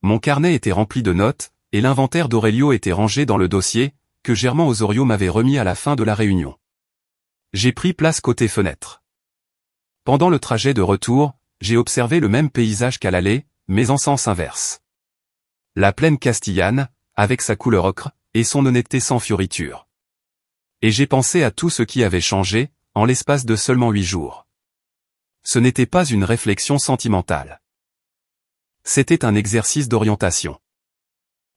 Mon carnet était rempli de notes, et l'inventaire d'Aurelio était rangé dans le dossier, que Germain Osorio m'avait remis à la fin de la réunion. J'ai pris place côté fenêtre. Pendant le trajet de retour, j'ai observé le même paysage qu'à l'aller, mais en sens inverse. La plaine castillane, avec sa couleur ocre, et son honnêteté sans fioriture. Et j'ai pensé à tout ce qui avait changé, en l'espace de seulement 8 jours. Ce n'était pas une réflexion sentimentale. C'était un exercice d'orientation.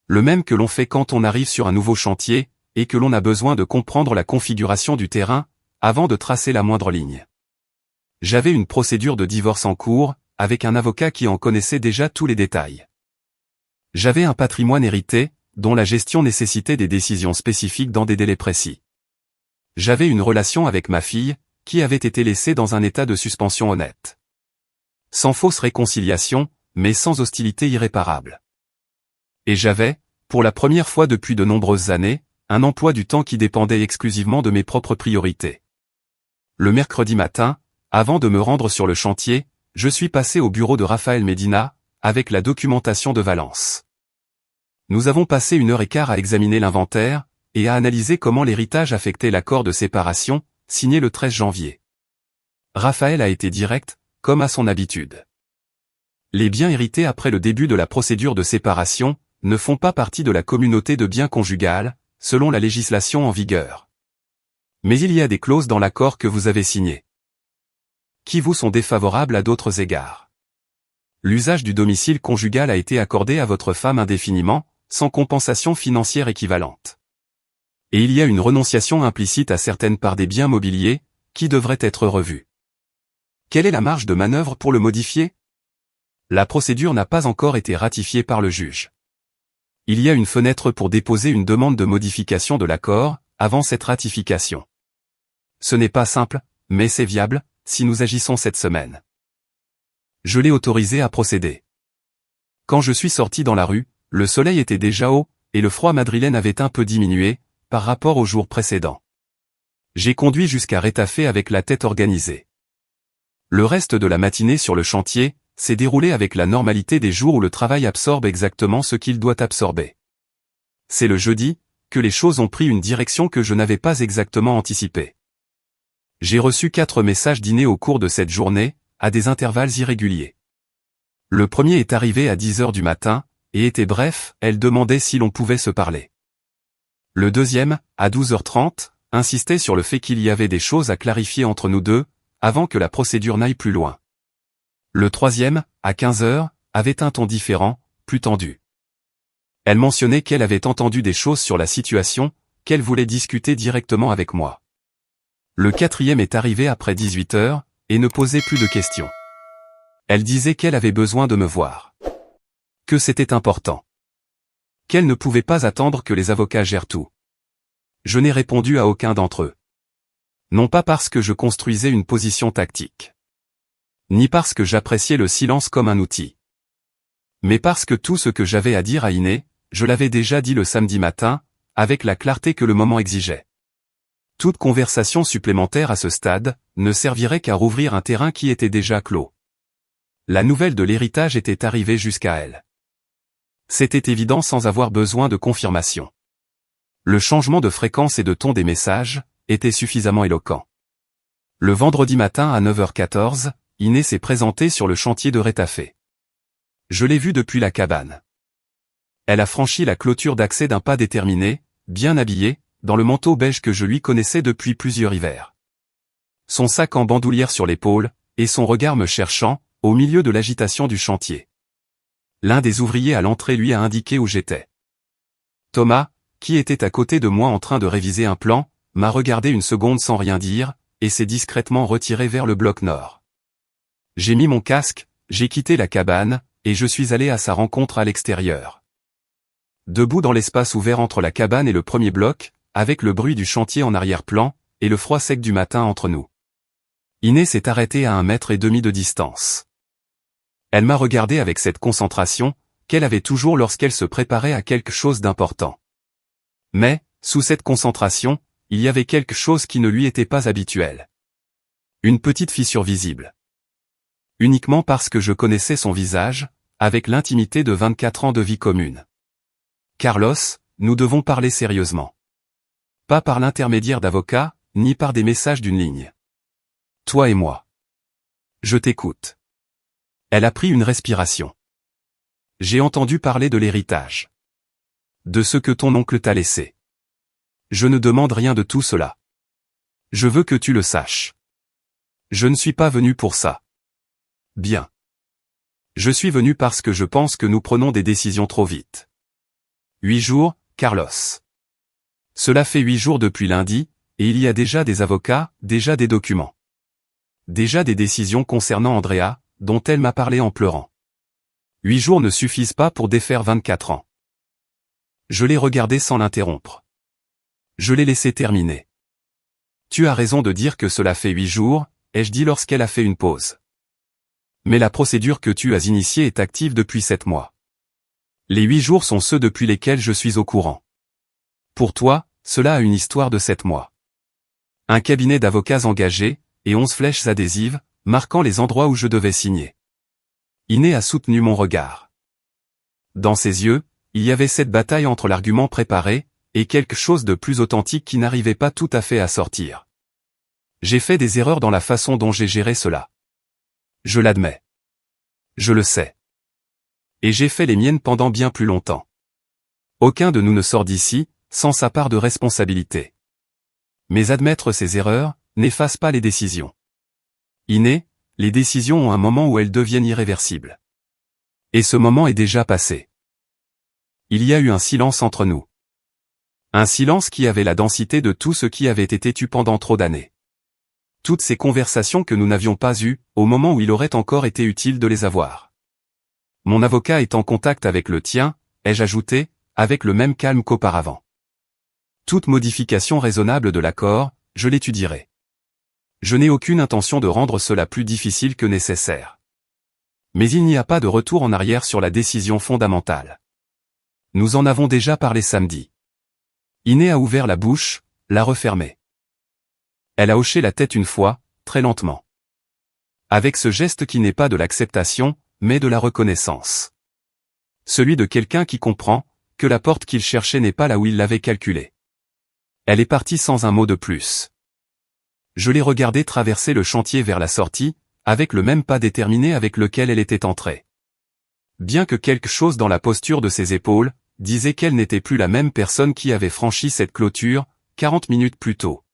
Le même que l'on fait quand on arrive sur un nouveau chantier, et que l'on a besoin de comprendre la configuration du terrain, avant de tracer la moindre ligne. J'avais une procédure de divorce en cours, avec un avocat qui en connaissait déjà tous les détails. J'avais un patrimoine hérité, dont la gestion nécessitait des décisions spécifiques dans des délais précis. J'avais une relation avec ma fille, qui avait été laissée dans un état de suspension honnête. Sans fausse réconciliation, mais sans hostilité irréparable. Et j'avais, pour la première fois depuis de nombreuses années, un emploi du temps qui dépendait exclusivement de mes propres priorités. Le mercredi matin, avant de me rendre sur le chantier, je suis passé au bureau de Raphaël Medina, avec la documentation de Valence. Nous avons passé 1h15 à examiner l'inventaire, et à analyser comment l'héritage affectait l'accord de séparation, signé le 13 janvier. Raphaël a été direct, comme à son habitude. Les biens hérités après le début de la procédure de séparation, ne font pas partie de la communauté de biens conjugal, selon la législation en vigueur. Mais il y a des clauses dans l'accord que vous avez signé, qui vous sont défavorables à d'autres égards. L'usage du domicile conjugal a été accordé à votre femme indéfiniment, sans compensation financière équivalente. Et il y a une renonciation implicite à certaines parts des biens mobiliers, qui devraient être revus. Quelle est la marge de manœuvre pour le modifier? La procédure n'a pas encore été ratifiée par le juge. Il y a une fenêtre pour déposer une demande de modification de l'accord, avant cette ratification. Ce n'est pas simple, mais c'est viable, si nous agissons cette semaine. Je l'ai autorisé à procéder. Quand je suis sorti dans la rue, le soleil était déjà haut, et le froid madrilène avait un peu diminué, par rapport au jour précédent. J'ai conduit jusqu'à Rétafé avec la tête organisée. Le reste de la matinée sur le chantier s'est déroulé avec la normalité des jours où le travail absorbe exactement ce qu'il doit absorber. C'est le jeudi, que les choses ont pris une direction que je n'avais pas exactement anticipée. J'ai reçu 4 messages dînés au cours de cette journée, à des intervalles irréguliers. Le premier est arrivé à 10h du matin, et était bref, elle demandait si l'on pouvait se parler. Le deuxième, à 12h30, insistait sur le fait qu'il y avait des choses à clarifier entre nous deux, avant que la procédure n'aille plus loin. Le troisième, à 15h, avait un ton différent, plus tendu. Elle mentionnait qu'elle avait entendu des choses sur la situation, qu'elle voulait discuter directement avec moi. Le quatrième est arrivé après 18h, et ne posait plus de questions. Elle disait qu'elle avait besoin de me voir. Que c'était important. Qu'elle ne pouvait pas attendre que les avocats gèrent tout. Je n'ai répondu à aucun d'entre eux. Non pas parce que je construisais une position tactique. Ni parce que j'appréciais le silence comme un outil. Mais parce que tout ce que j'avais à dire à Iné, je l'avais déjà dit le samedi matin, avec la clarté que le moment exigeait. Toute conversation supplémentaire à ce stade ne servirait qu'à rouvrir un terrain qui était déjà clos. La nouvelle de l'héritage était arrivée jusqu'à elle. C'était évident sans avoir besoin de confirmation. Le changement de fréquence et de ton des messages était suffisamment éloquent. Le vendredi matin à 9h14, Iné s'est présentée sur le chantier de Rétafé. Je l'ai vue depuis la cabane. Elle a franchi la clôture d'accès d'un pas déterminé, bien habillée, dans le manteau beige que je lui connaissais depuis plusieurs hivers. Son sac en bandoulière sur l'épaule, et son regard me cherchant, au milieu de l'agitation du chantier. L'un des ouvriers à l'entrée lui a indiqué où j'étais. Thomas, qui était à côté de moi en train de réviser un plan, m'a regardé une seconde sans rien dire, et s'est discrètement retiré vers le bloc nord. J'ai mis mon casque, j'ai quitté la cabane, et je suis allé à sa rencontre à l'extérieur. Debout dans l'espace ouvert entre la cabane et le premier bloc, avec le bruit du chantier en arrière-plan, et le froid sec du matin entre nous. Iné s'est arrêtée à 1,5 m de distance. Elle m'a regardé avec cette concentration, qu'elle avait toujours lorsqu'elle se préparait à quelque chose d'important. Mais, sous cette concentration, il y avait quelque chose qui ne lui était pas habituel. Une petite fissure visible. Uniquement parce que je connaissais son visage, avec l'intimité de 24 ans de vie commune. Carlos, nous devons parler sérieusement. Pas par l'intermédiaire d'avocats, ni par des messages d'une ligne. Toi et moi. Je t'écoute. Elle a pris une respiration. J'ai entendu parler de l'héritage. De ce que ton oncle t'a laissé. Je ne demande rien de tout cela. Je veux que tu le saches. Je ne suis pas venu pour ça. Bien. Je suis venu parce que je pense que nous prenons des décisions trop vite. 8 jours, Carlos. Cela fait 8 jours depuis lundi, et il y a déjà des avocats, déjà des documents. Déjà des décisions concernant Andrea, dont elle m'a parlé en pleurant. 8 jours ne suffisent pas pour défaire 24 ans. Je l'ai regardé sans l'interrompre. Je l'ai laissé terminer. Tu as raison de dire que cela fait 8 jours, ai-je dit lorsqu'elle a fait une pause. Mais la procédure que tu as initiée est active depuis 7 mois. Les 8 jours sont ceux depuis lesquels je suis au courant. Pour toi, cela a une histoire de 7 mois. Un cabinet d'avocats engagés, et 11 flèches adhésives, marquant les endroits où je devais signer. Iné a soutenu mon regard. Dans ses yeux, il y avait cette bataille entre l'argument préparé, et quelque chose de plus authentique qui n'arrivait pas tout à fait à sortir. J'ai fait des erreurs dans la façon dont j'ai géré cela. Je l'admets. Je le sais. Et j'ai fait les miennes pendant bien plus longtemps. Aucun de nous ne sort d'ici, sans sa part de responsabilité. Mais admettre ses erreurs, n'efface pas les décisions. Iné, les décisions ont un moment où elles deviennent irréversibles. Et ce moment est déjà passé. Il y a eu un silence entre nous. Un silence qui avait la densité de tout ce qui avait été tu pendant trop d'années. Toutes ces conversations que nous n'avions pas eues, au moment où il aurait encore été utile de les avoir. Mon avocat est en contact avec le tien, ai-je ajouté, avec le même calme qu'auparavant. Toute modification raisonnable de l'accord, je l'étudierai. Je n'ai aucune intention de rendre cela plus difficile que nécessaire. Mais il n'y a pas de retour en arrière sur la décision fondamentale. Nous en avons déjà parlé samedi. Iné a ouvert la bouche, l'a refermée. Elle a hoché la tête une fois, très lentement. Avec ce geste qui n'est pas de l'acceptation, mais de la reconnaissance. Celui de quelqu'un qui comprend, que la porte qu'il cherchait n'est pas là où il l'avait calculée. Elle est partie sans un mot de plus. Je l'ai regardée traverser le chantier vers la sortie, avec le même pas déterminé avec lequel elle était entrée. Bien que quelque chose dans la posture de ses épaules, disait qu'elle n'était plus la même personne qui avait franchi cette clôture, 40 minutes plus tôt.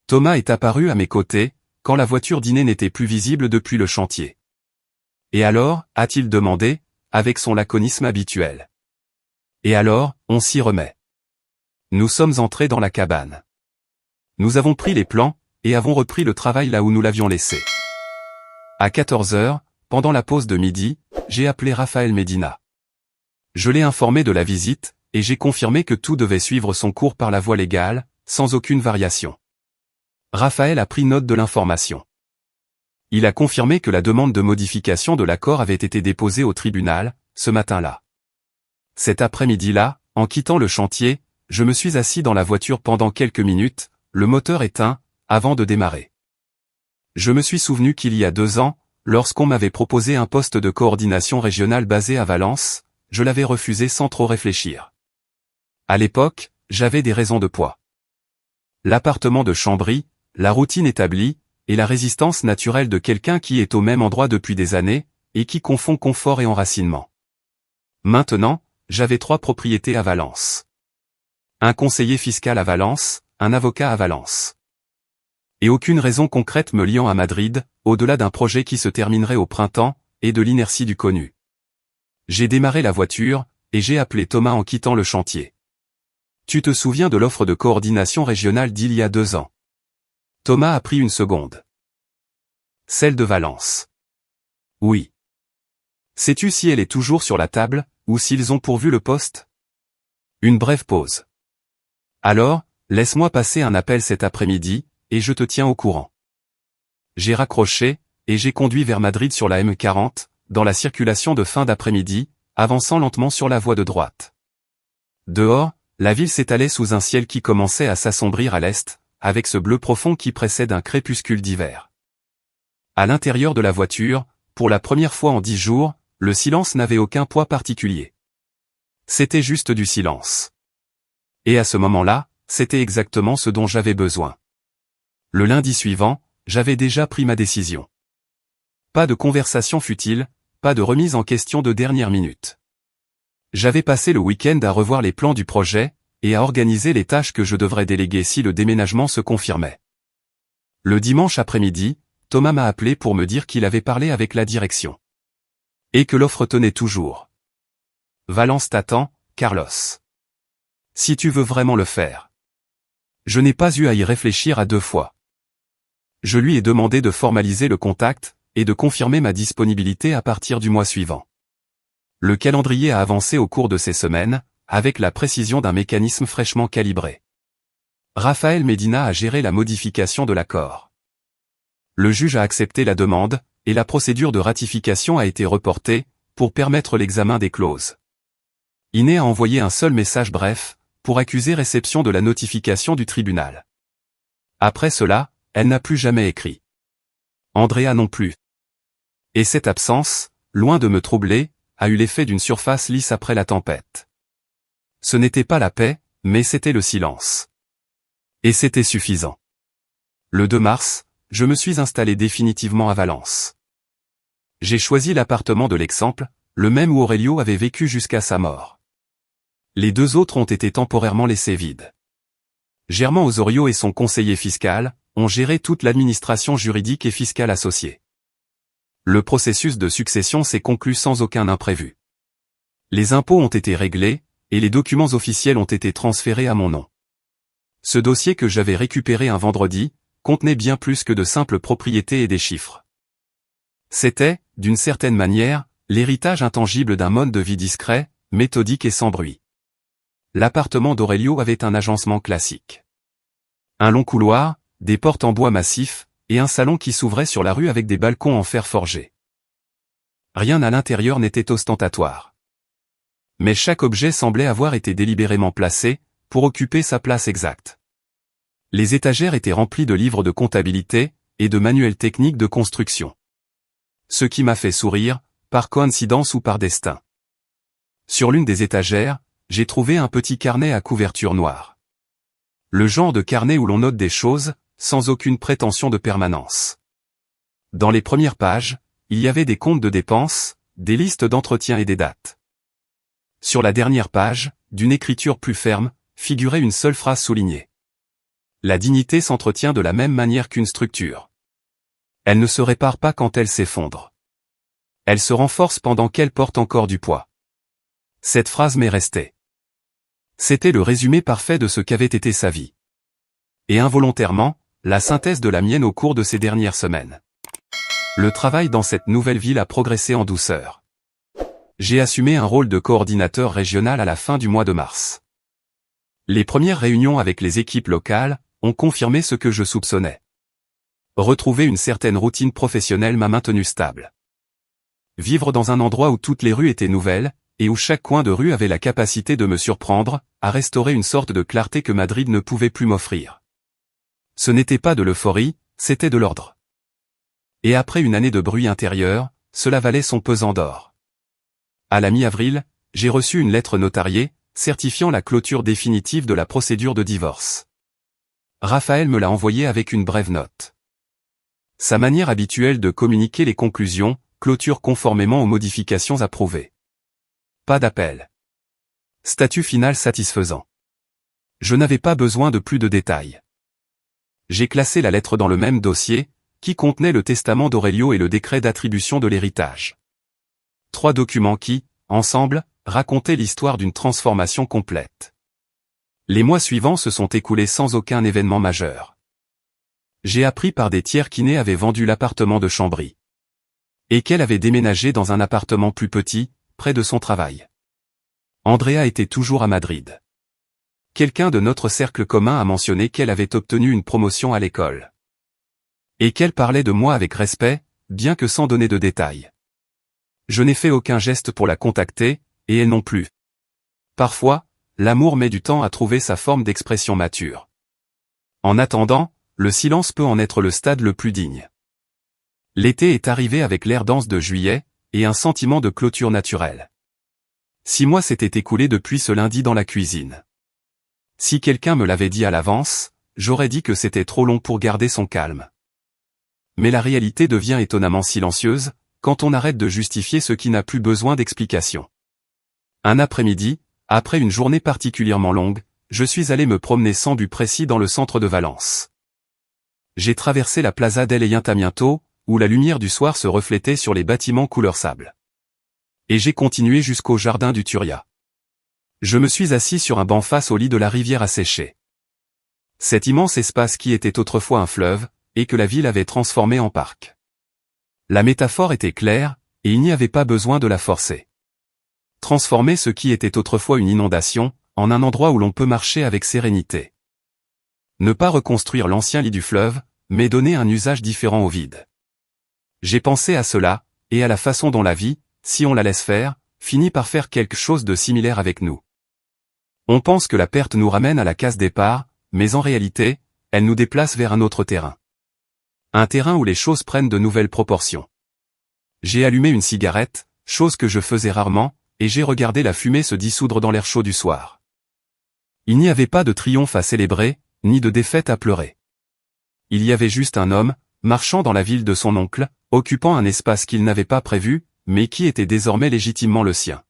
Thomas est apparu à mes côtés, quand la voiture dîner n'était plus visible depuis le chantier. Et alors, a-t-il demandé, avec son laconisme habituel. Et alors, on s'y remet. Nous sommes entrés dans la cabane. Nous avons pris les plans, et avons repris le travail là où nous l'avions laissé. À 14 heures, pendant la pause de midi, j'ai appelé Raphaël Médina. Je l'ai informé de la visite, et j'ai confirmé que tout devait suivre son cours par la voie légale, sans aucune variation. Raphaël a pris note de l'information. Il a confirmé que la demande de modification de l'accord avait été déposée au tribunal, ce matin-là. Cet après-midi-là, en quittant le chantier, je me suis assis dans la voiture pendant quelques minutes, le moteur éteint, avant de démarrer. Je me suis souvenu qu'il y a 2 ans, lorsqu'on m'avait proposé un poste de coordination régionale basé à Valence, je l'avais refusé sans trop réfléchir. À l'époque, j'avais des raisons de poids. L'appartement de Chambry, la routine établie, et la résistance naturelle de quelqu'un qui est au même endroit depuis des années, et qui confond confort et enracinement. Maintenant, j'avais 3 propriétés à Valence. Un conseiller fiscal à Valence, un avocat à Valence. Et aucune raison concrète me liant à Madrid, au-delà d'un projet qui se terminerait au printemps, et de l'inertie du connu. J'ai démarré la voiture, et j'ai appelé Thomas en quittant le chantier. Tu te souviens de l'offre de coordination régionale d'il y a 2 ans? Thomas a pris une seconde. Celle de Valence. Oui. Sais-tu si elle est toujours sur la table, ou s'ils ont pourvu le poste? Une brève pause. Alors, laisse-moi passer un appel cet après-midi, et je te tiens au courant. J'ai raccroché, et j'ai conduit vers Madrid sur la M40, dans la circulation de fin d'après-midi, avançant lentement sur la voie de droite. Dehors, la ville s'étalait sous un ciel qui commençait à s'assombrir à l'est, avec ce bleu profond qui précède un crépuscule d'hiver. À l'intérieur de la voiture, pour la première fois en 10 jours, le silence n'avait aucun poids particulier. C'était juste du silence. Et à ce moment-là, c'était exactement ce dont j'avais besoin. Le lundi suivant, j'avais déjà pris ma décision. Pas de conversation futile, pas de remise en question de dernière minute. J'avais passé le week-end à revoir les plans du projet, et à organiser les tâches que je devrais déléguer si le déménagement se confirmait. Le dimanche après-midi, Thomas m'a appelé pour me dire qu'il avait parlé avec la direction. Et que l'offre tenait toujours. Valence t'attend, Carlos. Si tu veux vraiment le faire. Je n'ai pas eu à y réfléchir à 2 fois. Je lui ai demandé de formaliser le contact, et de confirmer ma disponibilité à partir du mois suivant. Le calendrier a avancé au cours de ces semaines, avec la précision d'un mécanisme fraîchement calibré. Raphaël Médina a géré la modification de l'accord. Le juge a accepté la demande, et la procédure de ratification a été reportée, pour permettre l'examen des clauses. Iné a envoyé un seul message bref, pour accuser réception de la notification du tribunal. Après cela, elle n'a plus jamais écrit. Andrea non plus. Et cette absence, loin de me troubler, a eu l'effet d'une surface lisse après la tempête. Ce n'était pas la paix, mais c'était le silence. Et c'était suffisant. Le 2 mars, je me suis installé définitivement à Valence. J'ai choisi l'appartement de l'Exemple, le même où Aurelio avait vécu jusqu'à sa mort. Les 2 autres ont été temporairement laissés vides. Germain Osorio et son conseiller fiscal ont géré toute l'administration juridique et fiscale associée. Le processus de succession s'est conclu sans aucun imprévu. Les impôts ont été réglés, et les documents officiels ont été transférés à mon nom. Ce dossier que j'avais récupéré un vendredi, contenait bien plus que de simples propriétés et des chiffres. C'était, d'une certaine manière, l'héritage intangible d'un mode de vie discret, méthodique et sans bruit. L'appartement d'Aurelio avait un agencement classique. Un long couloir, des portes en bois massif, et un salon qui s'ouvrait sur la rue avec des balcons en fer forgé. Rien à l'intérieur n'était ostentatoire. Mais chaque objet semblait avoir été délibérément placé, pour occuper sa place exacte. Les étagères étaient remplies de livres de comptabilité, et de manuels techniques de construction. Ce qui m'a fait sourire, par coïncidence ou par destin. Sur l'une des étagères, j'ai trouvé un petit carnet à couverture noire. Le genre de carnet où l'on note des choses, sans aucune prétention de permanence. Dans les premières pages, il y avait des comptes de dépenses, des listes d'entretien et des dates. Sur la dernière page, d'une écriture plus ferme, figurait une seule phrase soulignée. La dignité s'entretient de la même manière qu'une structure. Elle ne se répare pas quand elle s'effondre. Elle se renforce pendant qu'elle porte encore du poids. Cette phrase m'est restée. C'était le résumé parfait de ce qu'avait été sa vie. Et involontairement, la synthèse de la mienne au cours de ces dernières semaines. Le travail dans cette nouvelle ville a progressé en douceur. J'ai assumé un rôle de coordinateur régional à la fin du mois de mars. Les premières réunions avec les équipes locales ont confirmé ce que je soupçonnais. Retrouver une certaine routine professionnelle m'a maintenu stable. Vivre dans un endroit où toutes les rues étaient nouvelles, et où chaque coin de rue avait la capacité de me surprendre, a restauré une sorte de clarté que Madrid ne pouvait plus m'offrir. Ce n'était pas de l'euphorie, c'était de l'ordre. Et après une année de bruit intérieur, cela valait son pesant d'or. À la mi-avril, j'ai reçu une lettre notariée, certifiant la clôture définitive de la procédure de divorce. Raphaël me l'a envoyée avec une brève note. Sa manière habituelle de communiquer les conclusions, clôture conformément aux modifications approuvées. Pas d'appel. Statut final satisfaisant. Je n'avais pas besoin de plus de détails. J'ai classé la lettre dans le même dossier, qui contenait le testament d'Aurelio et le décret d'attribution de l'héritage. 3 documents qui, ensemble, racontaient l'histoire d'une transformation complète. Les mois suivants se sont écoulés sans aucun événement majeur. J'ai appris par des tiers qu'Iné avait vendu l'appartement de Chambry. Et qu'elle avait déménagé dans un appartement plus petit, près de son travail. Andrea était toujours à Madrid. Quelqu'un de notre cercle commun a mentionné qu'elle avait obtenu une promotion à l'école. Et qu'elle parlait de moi avec respect, bien que sans donner de détails. Je n'ai fait aucun geste pour la contacter, et elle non plus. Parfois, l'amour met du temps à trouver sa forme d'expression mature. En attendant, le silence peut en être le stade le plus digne. L'été est arrivé avec l'air dense de juillet, et un sentiment de clôture naturelle. 6 mois s'étaient écoulés depuis ce lundi dans la cuisine. Si quelqu'un me l'avait dit à l'avance, j'aurais dit que c'était trop long pour garder son calme. Mais la réalité devient étonnamment silencieuse, quand on arrête de justifier ce qui n'a plus besoin d'explication. Un après-midi, après une journée particulièrement longue, je suis allé me promener sans but précis dans le centre de Valence. J'ai traversé la Plaza del Ayuntamiento, où la lumière du soir se reflétait sur les bâtiments couleur sable. Et j'ai continué jusqu'au jardin du Turia. Je me suis assis sur un banc face au lit de la rivière asséchée. Cet immense espace qui était autrefois un fleuve, et que la ville avait transformé en parc. La métaphore était claire, et il n'y avait pas besoin de la forcer. Transformer ce qui était autrefois une inondation, en un endroit où l'on peut marcher avec sérénité. Ne pas reconstruire l'ancien lit du fleuve, mais donner un usage différent au vide. J'ai pensé à cela, et à la façon dont la vie, si on la laisse faire, finit par faire quelque chose de similaire avec nous. On pense que la perte nous ramène à la case départ, mais en réalité, elle nous déplace vers un autre terrain. Un terrain où les choses prennent de nouvelles proportions. J'ai allumé une cigarette, chose que je faisais rarement, et j'ai regardé la fumée se dissoudre dans l'air chaud du soir. Il n'y avait pas de triomphe à célébrer, ni de défaite à pleurer. Il y avait juste un homme, marchant dans la ville de son oncle, occupant un espace qu'il n'avait pas prévu, mais qui était désormais légitimement le sien.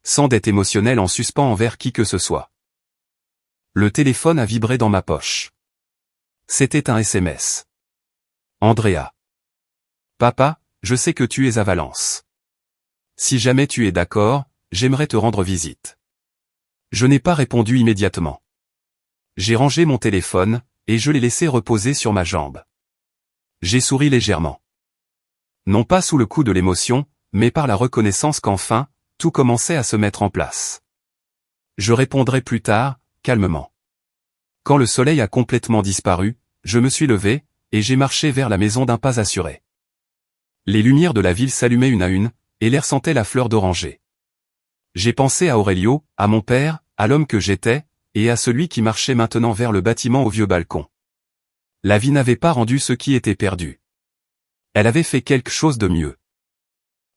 Sans dette émotionnelle en suspens envers qui que ce soit. Le téléphone a vibré dans ma poche. C'était un SMS. Andrea. Papa, je sais que tu es à Valence. Si jamais tu es d'accord, j'aimerais te rendre visite. Je n'ai pas répondu immédiatement. J'ai rangé mon téléphone, et je l'ai laissé reposer sur ma jambe. J'ai souri légèrement. Non pas sous le coup de l'émotion, mais par la reconnaissance qu'enfin, tout commençait à se mettre en place. Je répondrai plus tard, calmement. Quand le soleil a complètement disparu, je me suis levé, et j'ai marché vers la maison d'un pas assuré. Les lumières de la ville s'allumaient une à une, et l'air sentait la fleur d'oranger. J'ai pensé à Aurelio, à mon père, à l'homme que j'étais, et à celui qui marchait maintenant vers le bâtiment au vieux balcon. La vie n'avait pas rendu ce qui était perdu. Elle avait fait quelque chose de mieux.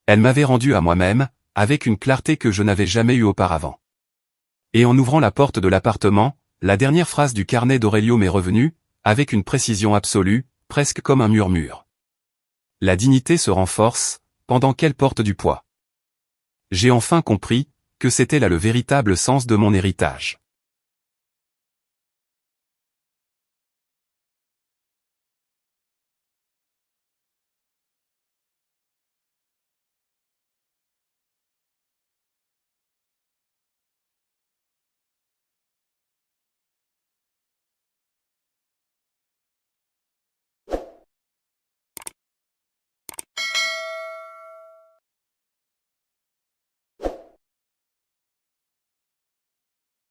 Elle m'avait rendu à moi-même, avec une clarté que je n'avais jamais eue auparavant. Et en ouvrant la porte de l'appartement, la dernière phrase du carnet d'Aurelio m'est revenue, avec une précision absolue, presque comme un murmure. La dignité se renforce, pendant qu'elle porte du poids. J'ai enfin compris, que c'était là le véritable sens de mon héritage.